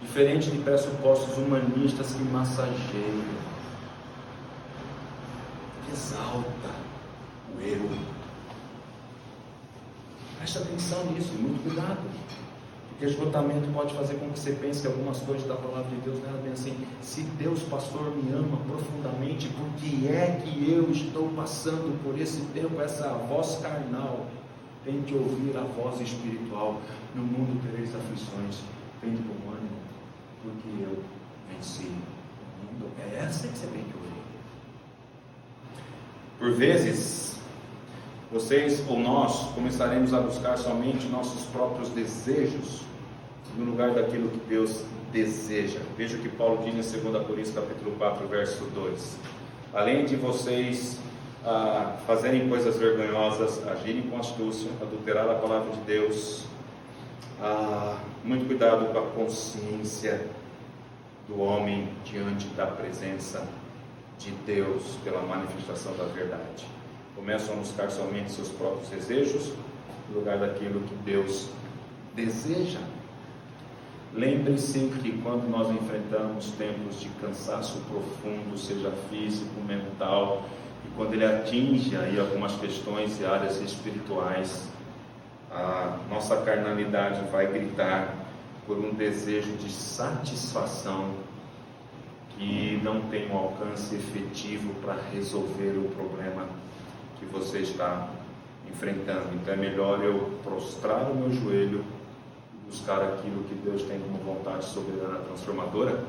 Diferente de pressupostos humanistas que massageiam, exalta o eu. Preste atenção nisso, muito cuidado, porque esgotamento pode fazer com que você pense que algumas coisas da palavra de Deus não é bem assim. Se Deus, pastor, me ama profundamente, por que é que eu estou passando por esse tempo, essa voz carnal? Tente ouvir a voz espiritual. No mundo tereis aflições, tende bom ânimo, porque eu venci o mundo. É essa que você tem que ouvir. Por vezes, vocês ou nós começaremos a buscar somente nossos próprios desejos no lugar daquilo que Deus deseja. Veja o que Paulo diz em 2 Coríntios capítulo 4, verso 2. Além de vocês fazerem coisas vergonhosas, agirem com astúcia, adulterar a palavra de Deus, muito cuidado com a consciência do homem diante da presença de Deus pela manifestação da verdade. Começam a buscar somente seus próprios desejos no lugar daquilo que Deus deseja. Lembre-se que quando nós enfrentamos tempos de cansaço profundo, seja físico, mental, E quando ele atinge aí algumas questões e áreas espirituais, a nossa carnalidade vai gritar por um desejo de satisfação que não tem um alcance efetivo para resolver o problema que você está enfrentando. Então é melhor eu prostrar o meu joelho e buscar aquilo que Deus tem como vontade soberana transformadora,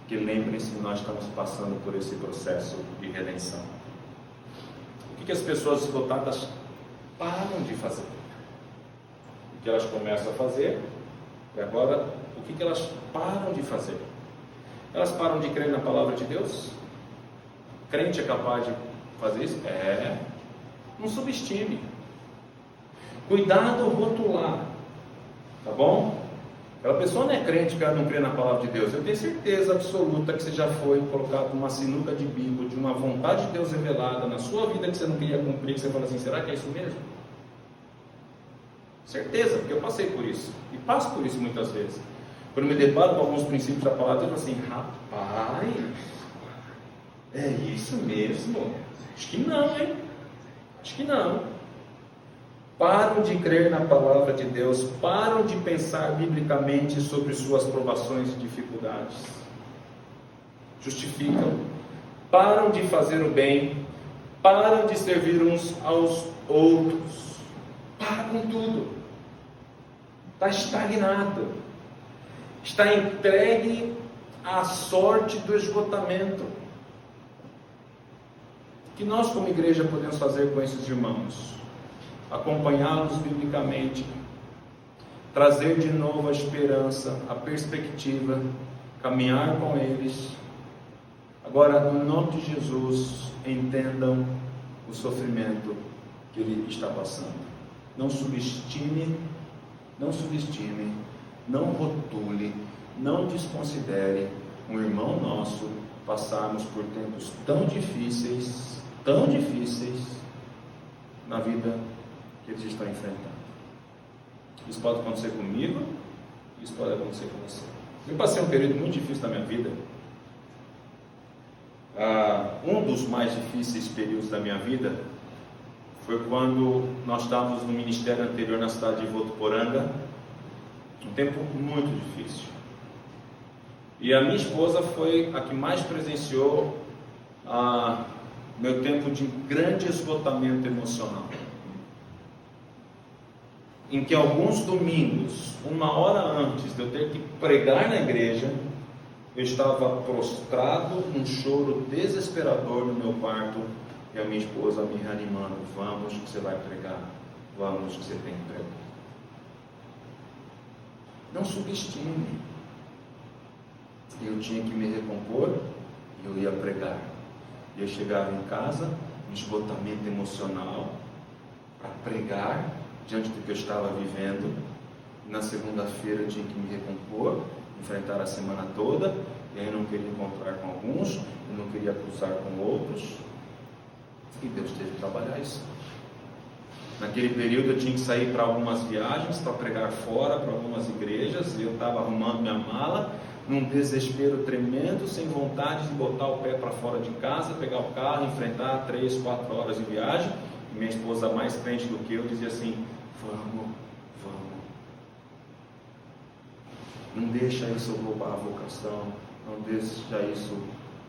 que lembrem-se, nós estamos passando por esse processo de redenção. O que as pessoas esgotadas param de fazer? O que elas começam a fazer? E agora, o que elas param de fazer? Elas param de crer na palavra de Deus? Crente é capaz de fazer isso? Não subestime. Cuidado ao rotular, tá bom? Aquela pessoa não é crente porque ela não crê na palavra de Deus. Eu tenho certeza absoluta que você já foi colocado numa sinuca de bico, de uma vontade de Deus revelada na sua vida que você não queria cumprir, que você fala assim, será que é isso mesmo? Certeza, porque eu passei por isso, e passo por isso muitas vezes. Quando me deparo com alguns princípios da palavra, eu falo assim, rapaz, é isso mesmo? Acho que não, hein? Acho que não. Param de crer na palavra de Deus, param de pensar biblicamente sobre suas provações e dificuldades. Justificam, param de fazer o bem, param de servir uns aos outros. Para com tudo. Está estagnado. Está entregue à sorte do esgotamento. O que nós como igreja podemos fazer com esses irmãos? Acompanhá-los biblicamente, trazer de novo a esperança, a perspectiva, caminhar com eles. Agora, no nome de Jesus, entendam o sofrimento que ele está passando. Não subestime, não rotule, não desconsidere um irmão nosso passarmos por tempos tão difíceis na vida que eles estão enfrentando. Isso pode acontecer comigo, isso pode acontecer com você. Eu passei um período muito difícil na minha vida. Um dos mais difíceis períodos da minha vida foi quando nós estávamos no ministério anterior na cidade de Votuporanga, um tempo muito difícil. E a minha esposa foi a que mais presenciou meu tempo de grande esgotamento emocional. Em que alguns domingos, 1 hora antes de eu ter que pregar na igreja, eu estava prostrado, num choro desesperador no meu quarto, e a minha esposa me reanimando, vamos que você vai pregar, vamos que você tem que pregar. Não subestime. Eu tinha que me recompor e eu ia pregar. Eu chegava em casa, um esgotamento emocional, para pregar diante do que eu estava vivendo. Na segunda-feira eu tinha que me recompor, enfrentar a semana toda, e aí eu não queria encontrar com alguns, eu não queria cruzar com outros, e Deus teve que trabalhar isso. Naquele período eu tinha que sair para algumas viagens, para pregar fora, para algumas igrejas, e eu estava arrumando minha mala, num desespero tremendo, sem vontade de botar o pé para fora de casa, pegar o carro, enfrentar 3, 4 horas de viagem. E minha esposa, mais crente do que eu, dizia assim, vamos, não deixa isso roubar a vocação, não deixa isso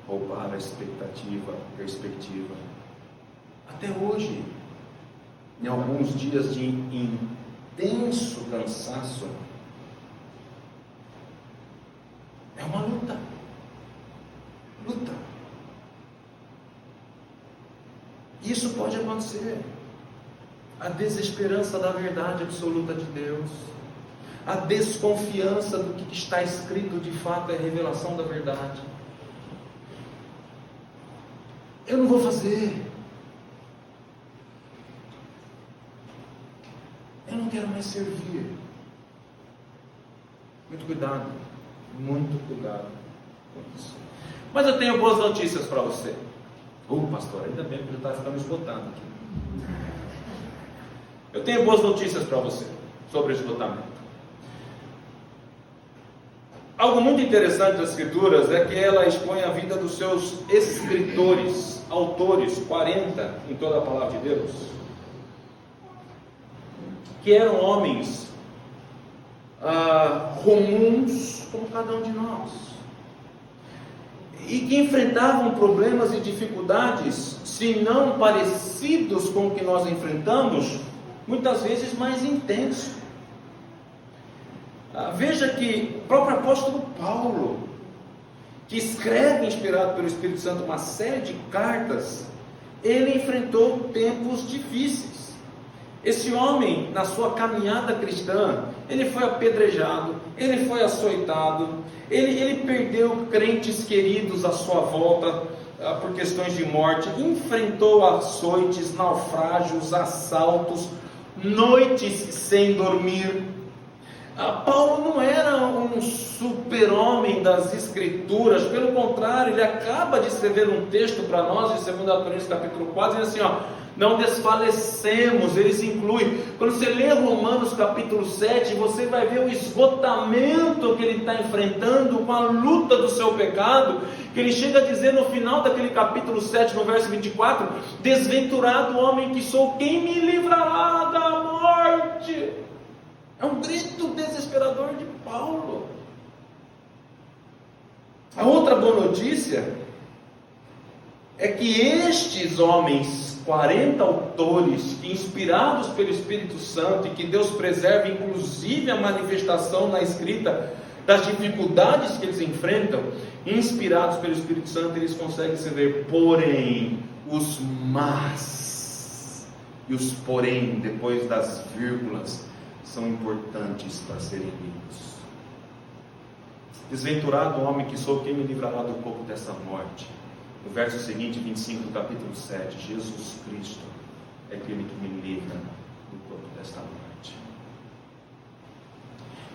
roubar a expectativa, a perspectiva. Até hoje, em alguns dias de intenso cansaço, é uma luta. Isso pode acontecer. A desesperança da verdade absoluta de Deus, a desconfiança do que está escrito de fato é a revelação da verdade. Eu não vou fazer. Eu não quero mais servir. Muito cuidado com isso. Mas eu tenho boas notícias para você. Pastor, ainda bem que ele está ficando esgotado aqui. Eu tenho boas notícias para você sobre esgotamento. Algo muito interessante das Escrituras é que ela expõe a vida dos seus escritores. autores, 40 em toda a palavra de Deus, que eram homens comuns como cada um de nós, e que enfrentavam problemas e dificuldades, se não parecidos com o que nós enfrentamos, muitas vezes mais intenso. Veja que o próprio apóstolo Paulo, que escreve, inspirado pelo Espírito Santo, uma série de cartas, ele enfrentou tempos difíceis. Esse homem, na sua caminhada cristã, ele foi apedrejado, ele foi açoitado, ele perdeu crentes queridos à sua volta por questões de morte, enfrentou açoites, naufrágios, assaltos, noites sem dormir. Paulo não era um super-homem das Escrituras, pelo contrário, ele acaba de escrever um texto para nós, em 2 Coríntios capítulo 4, dizendo assim, não desfalecemos. Ele se inclui. Quando você lê Romanos capítulo 7, você vai ver o esgotamento que ele está enfrentando com a luta do seu pecado, que ele chega a dizer no final daquele capítulo 7, no verso 24, desventurado homem que sou, quem me livrará da morte? É um grito desesperador de Paulo. A outra boa notícia é que estes homens, 40 autores, inspirados pelo Espírito Santo, e que Deus preserva inclusive a manifestação na escrita das dificuldades que eles enfrentam, inspirados pelo Espírito Santo, eles conseguem escrever, porém, os mas e os porém, depois das vírgulas, são importantes para serem lidos. Desventurado homem que sou, quem me livrará do corpo dessa morte? No verso seguinte, 25 do capítulo 7, Jesus Cristo é aquele que me livra do corpo desta morte.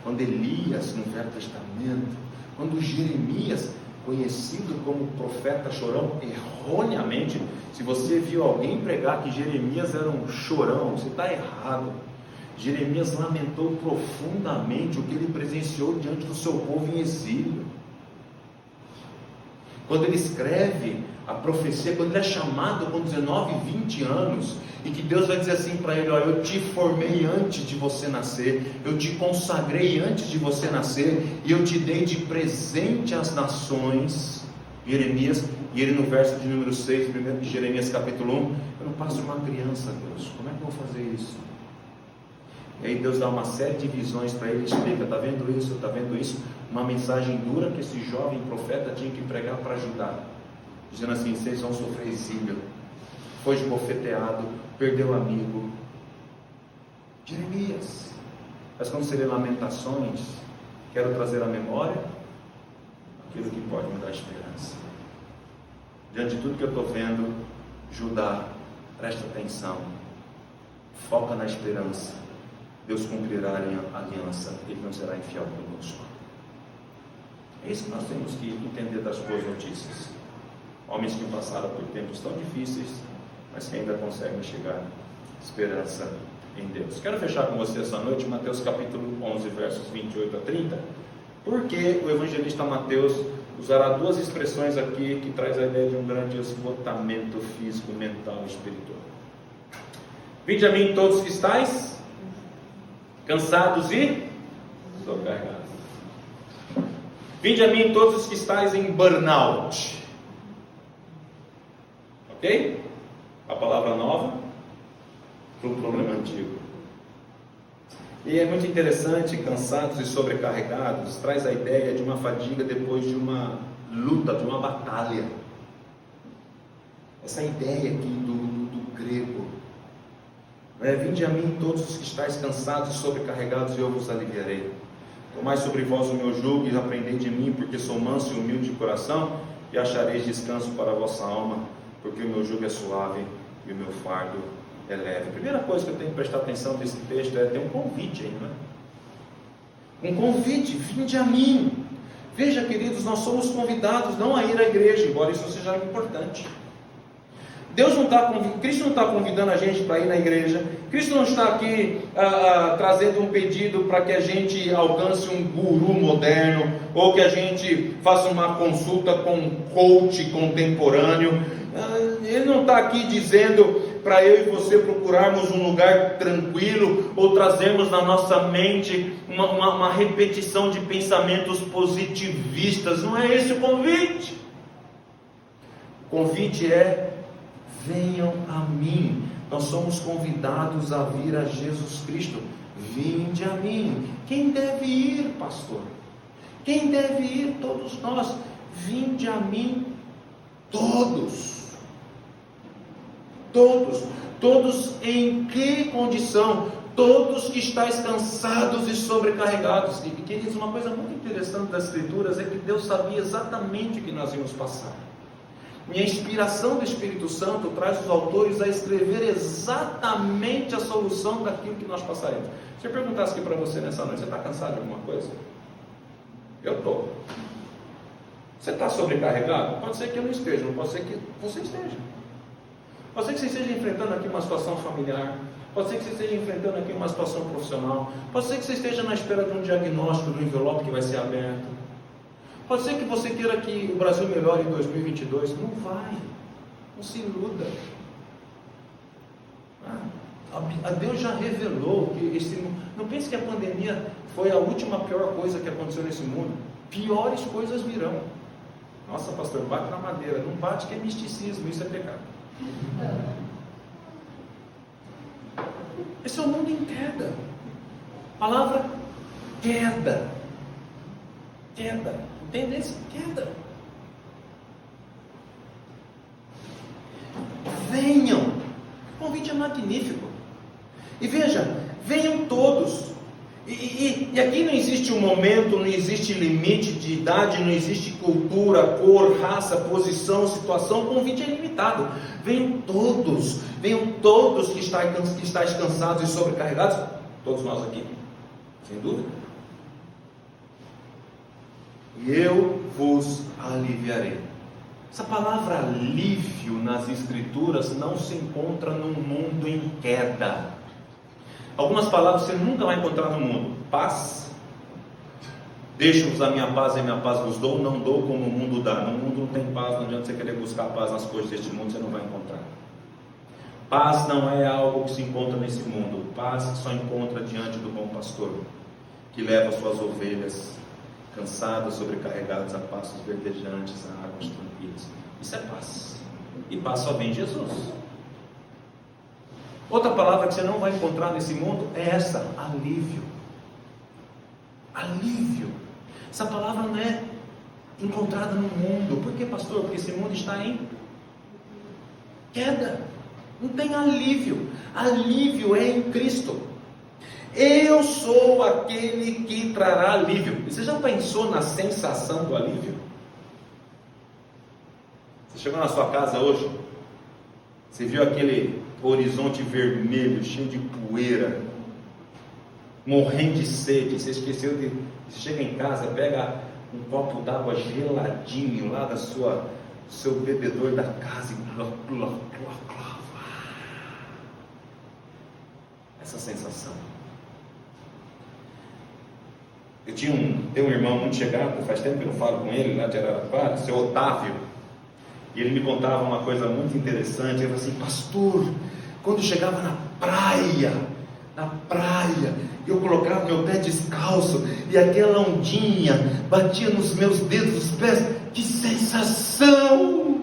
Quando Elias, no Velho Testamento, quando Jeremias, conhecido como profeta chorão, erroneamente, se você viu alguém pregar que Jeremias era um chorão, você está errado. Jeremias lamentou profundamente o que ele presenciou diante do seu povo em exílio. Quando ele escreve a profecia, quando ele é chamado com 19, 20 anos, e que Deus vai dizer assim para ele, olha, eu te formei antes de você nascer, eu te consagrei antes de você nascer, e eu te dei de presente às nações, Jeremias, e ele no verso de número 6, primeiro de Jeremias capítulo 1, eu não passo uma criança, Deus, como é que eu vou fazer isso? E aí Deus dá uma série de visões para ele, explica, está vendo isso, está vendo isso, uma mensagem dura que esse jovem profeta tinha que pregar para ajudar, dizendo assim, vocês vão sofrer exílio, foi esbofeteado, perdeu amigo. Jeremias. Mas quando você lê Lamentações, quero trazer à memória aquilo que pode me dar esperança. Diante de tudo que eu estou vendo, Judá, presta atenção, foca na esperança. Deus cumprirá a aliança, Ele não será infiel conosco. É isso que nós temos que entender das boas notícias. Homens que passaram por tempos tão difíceis, mas que ainda conseguem chegar esperança em Deus. Quero fechar com você essa noite Mateus capítulo 11, versos 28 a 30, porque o evangelista Mateus usará duas expressões aqui que traz a ideia de um grande esgotamento físico, mental e espiritual. Vinde a mim todos que estáis cansados e sobrecarregados. Vinde a mim todos os que estáis em burnout. Ok? A palavra nova para o problema antigo. E é muito interessante, cansados e sobrecarregados, traz a ideia de uma fadiga depois de uma luta, de uma batalha. Essa ideia aqui do grego. Vinde a mim todos os que estáis cansados e sobrecarregados, e eu vos aliviarei. Tomai sobre vós o meu jugo e aprendei de mim, porque sou manso e humilde de coração, e achareis descanso para a vossa alma, porque o meu jugo é suave e o meu fardo é leve. A primeira coisa que eu tenho que prestar atenção nesse texto é ter um convite aí, não é? Um convite, vinde a mim. Veja, queridos, nós somos convidados não a ir à igreja, embora isso seja importante. Cristo não está convidando a gente para ir na igreja. Cristo não está aqui trazendo um pedido para que a gente alcance um guru moderno, ou que a gente faça uma consulta com um coach contemporâneo. Ele não está aqui dizendo para eu e você procurarmos um lugar tranquilo ou trazermos na nossa mente uma repetição de pensamentos positivistas. Não é esse o convite. O convite é: venham a mim. Nós somos convidados a vir a Jesus Cristo. Vinde a mim. Quem deve ir, pastor? Quem deve ir? Todos nós. Vinde a mim, todos. Todos em que condição? Todos que estáis cansados e sobrecarregados. E queridos, uma coisa muito interessante das Escrituras é que Deus sabia exatamente o que nós íamos passar. E a inspiração do Espírito Santo traz os autores a escrever exatamente a solução daquilo que nós passaremos. Se eu perguntasse aqui para você nessa noite: você está cansado de alguma coisa? Eu estou. Você está sobrecarregado? Pode ser que eu não esteja, não pode ser que você esteja. Pode ser que você esteja enfrentando aqui uma situação familiar, pode ser que você esteja enfrentando aqui uma situação profissional, pode ser que você esteja na espera de um diagnóstico do envelope que vai ser aberto, pode ser que você queira que o Brasil melhore em 2022, não vai, não se iluda. A Deus já revelou que não pense que a pandemia foi a última pior coisa que aconteceu nesse mundo. Piores coisas virão. Nossa, pastor, bate na madeira. Não bate, que é misticismo, isso é pecado. Esse é o mundo em queda. Palavra queda. Entende isso? Queda. Venham. O convite é magnífico. E veja, venham todos. E aqui não existe um momento, não existe limite de idade, não existe cultura, cor, raça, posição, situação. O convite é ilimitado. Venham todos que estáis cansados e sobrecarregados. Todos nós aqui, sem dúvida. E eu vos aliviarei. Essa palavra alívio nas Escrituras não se encontra num mundo em queda. Algumas palavras você nunca vai encontrar no mundo. Paz. Deixo-vos a minha paz e a minha paz vos dou. Não dou como o mundo dá. No mundo não tem paz. Não adianta você querer buscar paz nas coisas deste mundo, você não vai encontrar. Paz não é algo que se encontra nesse mundo. Paz que só encontra diante do bom pastor, que leva suas ovelhas cansadas, sobrecarregadas, a pastos verdejantes, a águas tranquilas. Isso é paz. E paz só vem em Jesus. Outra palavra que você não vai encontrar nesse mundo é essa: alívio. Alívio. Essa palavra não é encontrada no mundo. Por que, pastor? Porque esse mundo está em queda. Não tem alívio. Alívio é em Cristo. Eu sou aquele que trará alívio. Você já pensou na sensação do alívio? Você chegou na sua casa hoje, você viu aquele horizonte vermelho, cheio de poeira, morrendo de sede, você esqueceu de... Você chega em casa, pega um copo d'água geladinho lá do seu bebedor da casa e essa sensação. Eu tenho um irmão muito chegado, faz tempo que eu não falo com ele, lá de Araraquara, seu Otávio, e ele me contava uma coisa muito interessante. Ele falou assim: pastor, quando eu chegava na praia, eu colocava meu pé descalço e aquela ondinha batia nos meus dedos dos pés, que sensação!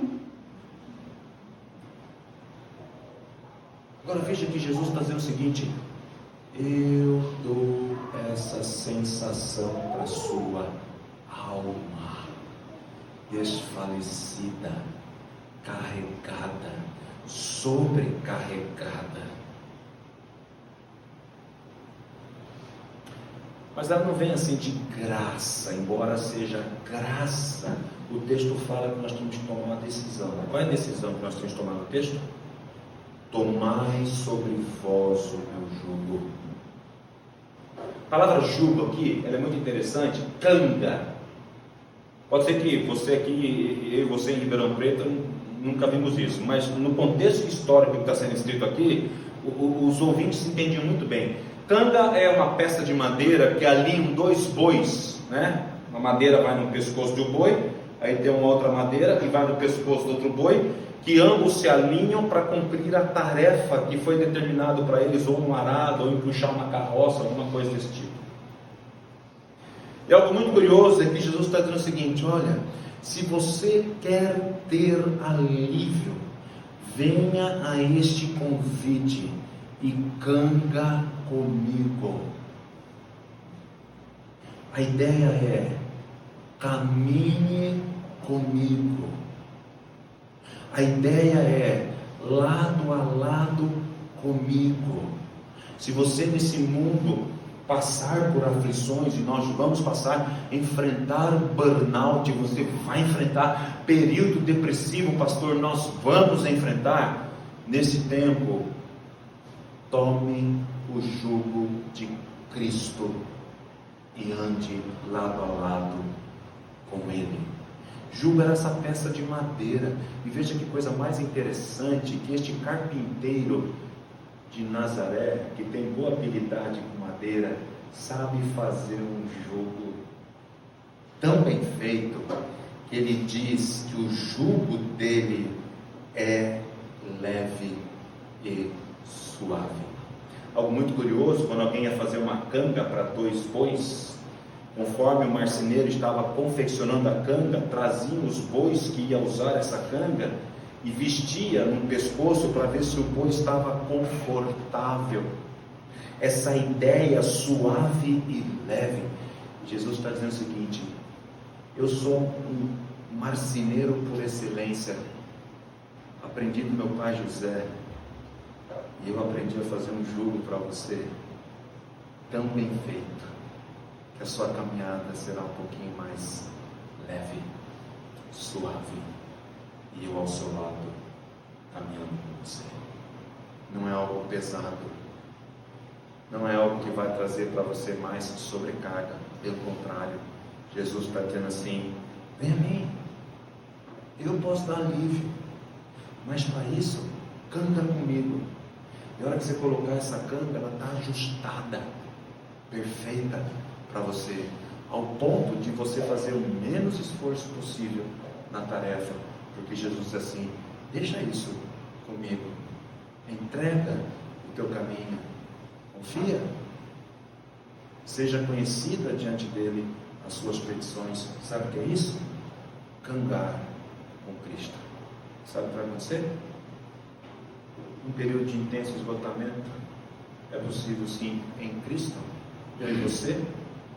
Agora veja que Jesus está dizendo o seguinte: eu dou essa sensação para a sua alma desfalecida, carregada, sobrecarregada. Mas ela não vem assim de graça, embora seja graça. O texto fala que nós temos que tomar uma decisão. Qual é a decisão que nós temos que tomar no texto? Tomai sobre vós o meu jugo. A palavra jugo aqui, ela é muito interessante. Canga. Pode ser que você aqui, eu e você em Ribeirão Preto, nunca vimos isso, mas no contexto histórico que está sendo escrito aqui, os ouvintes entendiam muito bem. Canga é uma peça de madeira que alinham dois bois, né? Uma madeira vai no pescoço do boi, aí tem uma outra madeira que vai no pescoço do outro boi, que ambos se alinham para cumprir a tarefa que foi determinado para eles, ou um arado, ou empuxar uma carroça, alguma coisa desse tipo. E algo muito curioso é que Jesus está dizendo o seguinte: olha, se você quer ter alívio, venha a este convite e canga comigo. A ideia é: caminhe comigo. A ideia é lado a lado comigo. Se você nesse mundo passar por aflições, e nós vamos passar, enfrentar o burnout, você vai enfrentar período depressivo, pastor, nós vamos enfrentar. Nesse tempo, tome o jugo de Cristo e ande lado a lado com Ele. Jugo era essa peça de madeira, e veja que coisa mais interessante, que este carpinteiro de Nazaré, que tem boa habilidade com madeira, sabe fazer um jugo tão bem feito, que ele diz que o jugo dele é leve e suave. Algo muito curioso, quando alguém ia fazer uma canga para 2 bois, conforme o marceneiro estava confeccionando a canga, trazia os bois que ia usar essa canga e vestia no pescoço para ver se o boi estava confortável. Essa ideia suave e leve. Jesus está dizendo o seguinte: eu sou um marceneiro por excelência, aprendi do meu pai José, e eu aprendi a fazer um jugo para você tão bem feito, que a sua caminhada será um pouquinho mais leve, suave, e eu ao seu lado, caminhando com você. Não é algo pesado, não é algo que vai trazer para você mais sobrecarga. Pelo contrário, Jesus está dizendo assim: vem a mim, eu posso dar alívio, mas para isso, canga comigo. E a hora que você colocar essa canga, ela está ajustada, perfeita para você, ao ponto de você fazer o menos esforço possível na tarefa, porque Jesus diz assim: deixa isso comigo, entrega o teu caminho, confia, seja conhecida diante dele as suas petições. Sabe o que é isso? Cangar com Cristo. Sabe o que vai acontecer? Um período de intenso esgotamento é possível sim em Cristo. Eu e você,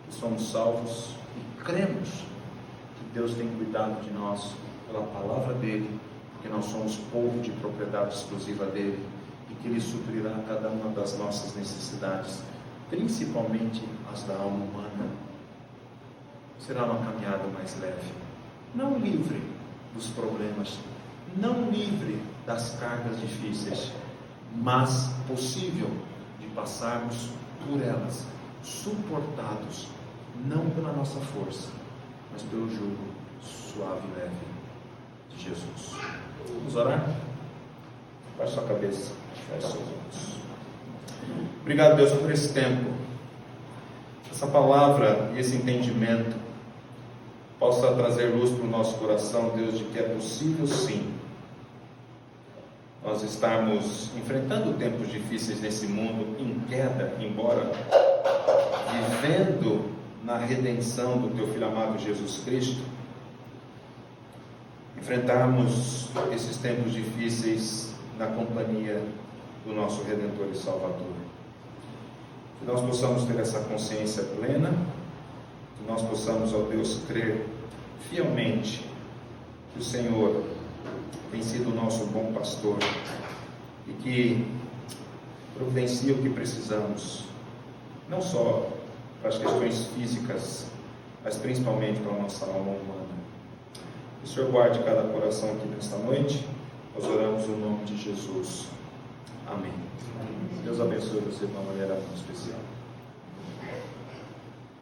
que somos salvos e cremos que Deus tem cuidado de nós pela palavra dele, porque nós somos povo de propriedade exclusiva dele, e que ele suprirá cada uma das nossas necessidades, principalmente as da alma humana. Será uma caminhada mais leve, não livre dos problemas, não livre das cargas difíceis, mas possível de passarmos por elas, suportados, não pela nossa força, mas pelo jugo suave e leve de Jesus. Vamos orar? Baixe sua cabeça, feche seus olhos. Obrigado, Deus, por esse tempo, essa palavra e esse entendimento possa trazer luz para o nosso coração, Deus, de que é possível sim nós estarmos enfrentando tempos difíceis nesse mundo em queda, embora vivendo na redenção do teu Filho amado Jesus Cristo, enfrentarmos esses tempos difíceis na companhia do nosso Redentor e Salvador. Que nós possamos ter essa consciência plena, que nós possamos, ó Deus, crer fielmente que o Senhor tem sido o nosso bom pastor e que providencia o que precisamos, não só para as questões físicas, mas principalmente para a nossa alma humana. Que o Senhor guarde cada coração aqui nesta noite. Nós oramos no nome de Jesus. Amém. Deus abençoe você de uma maneira muito especial.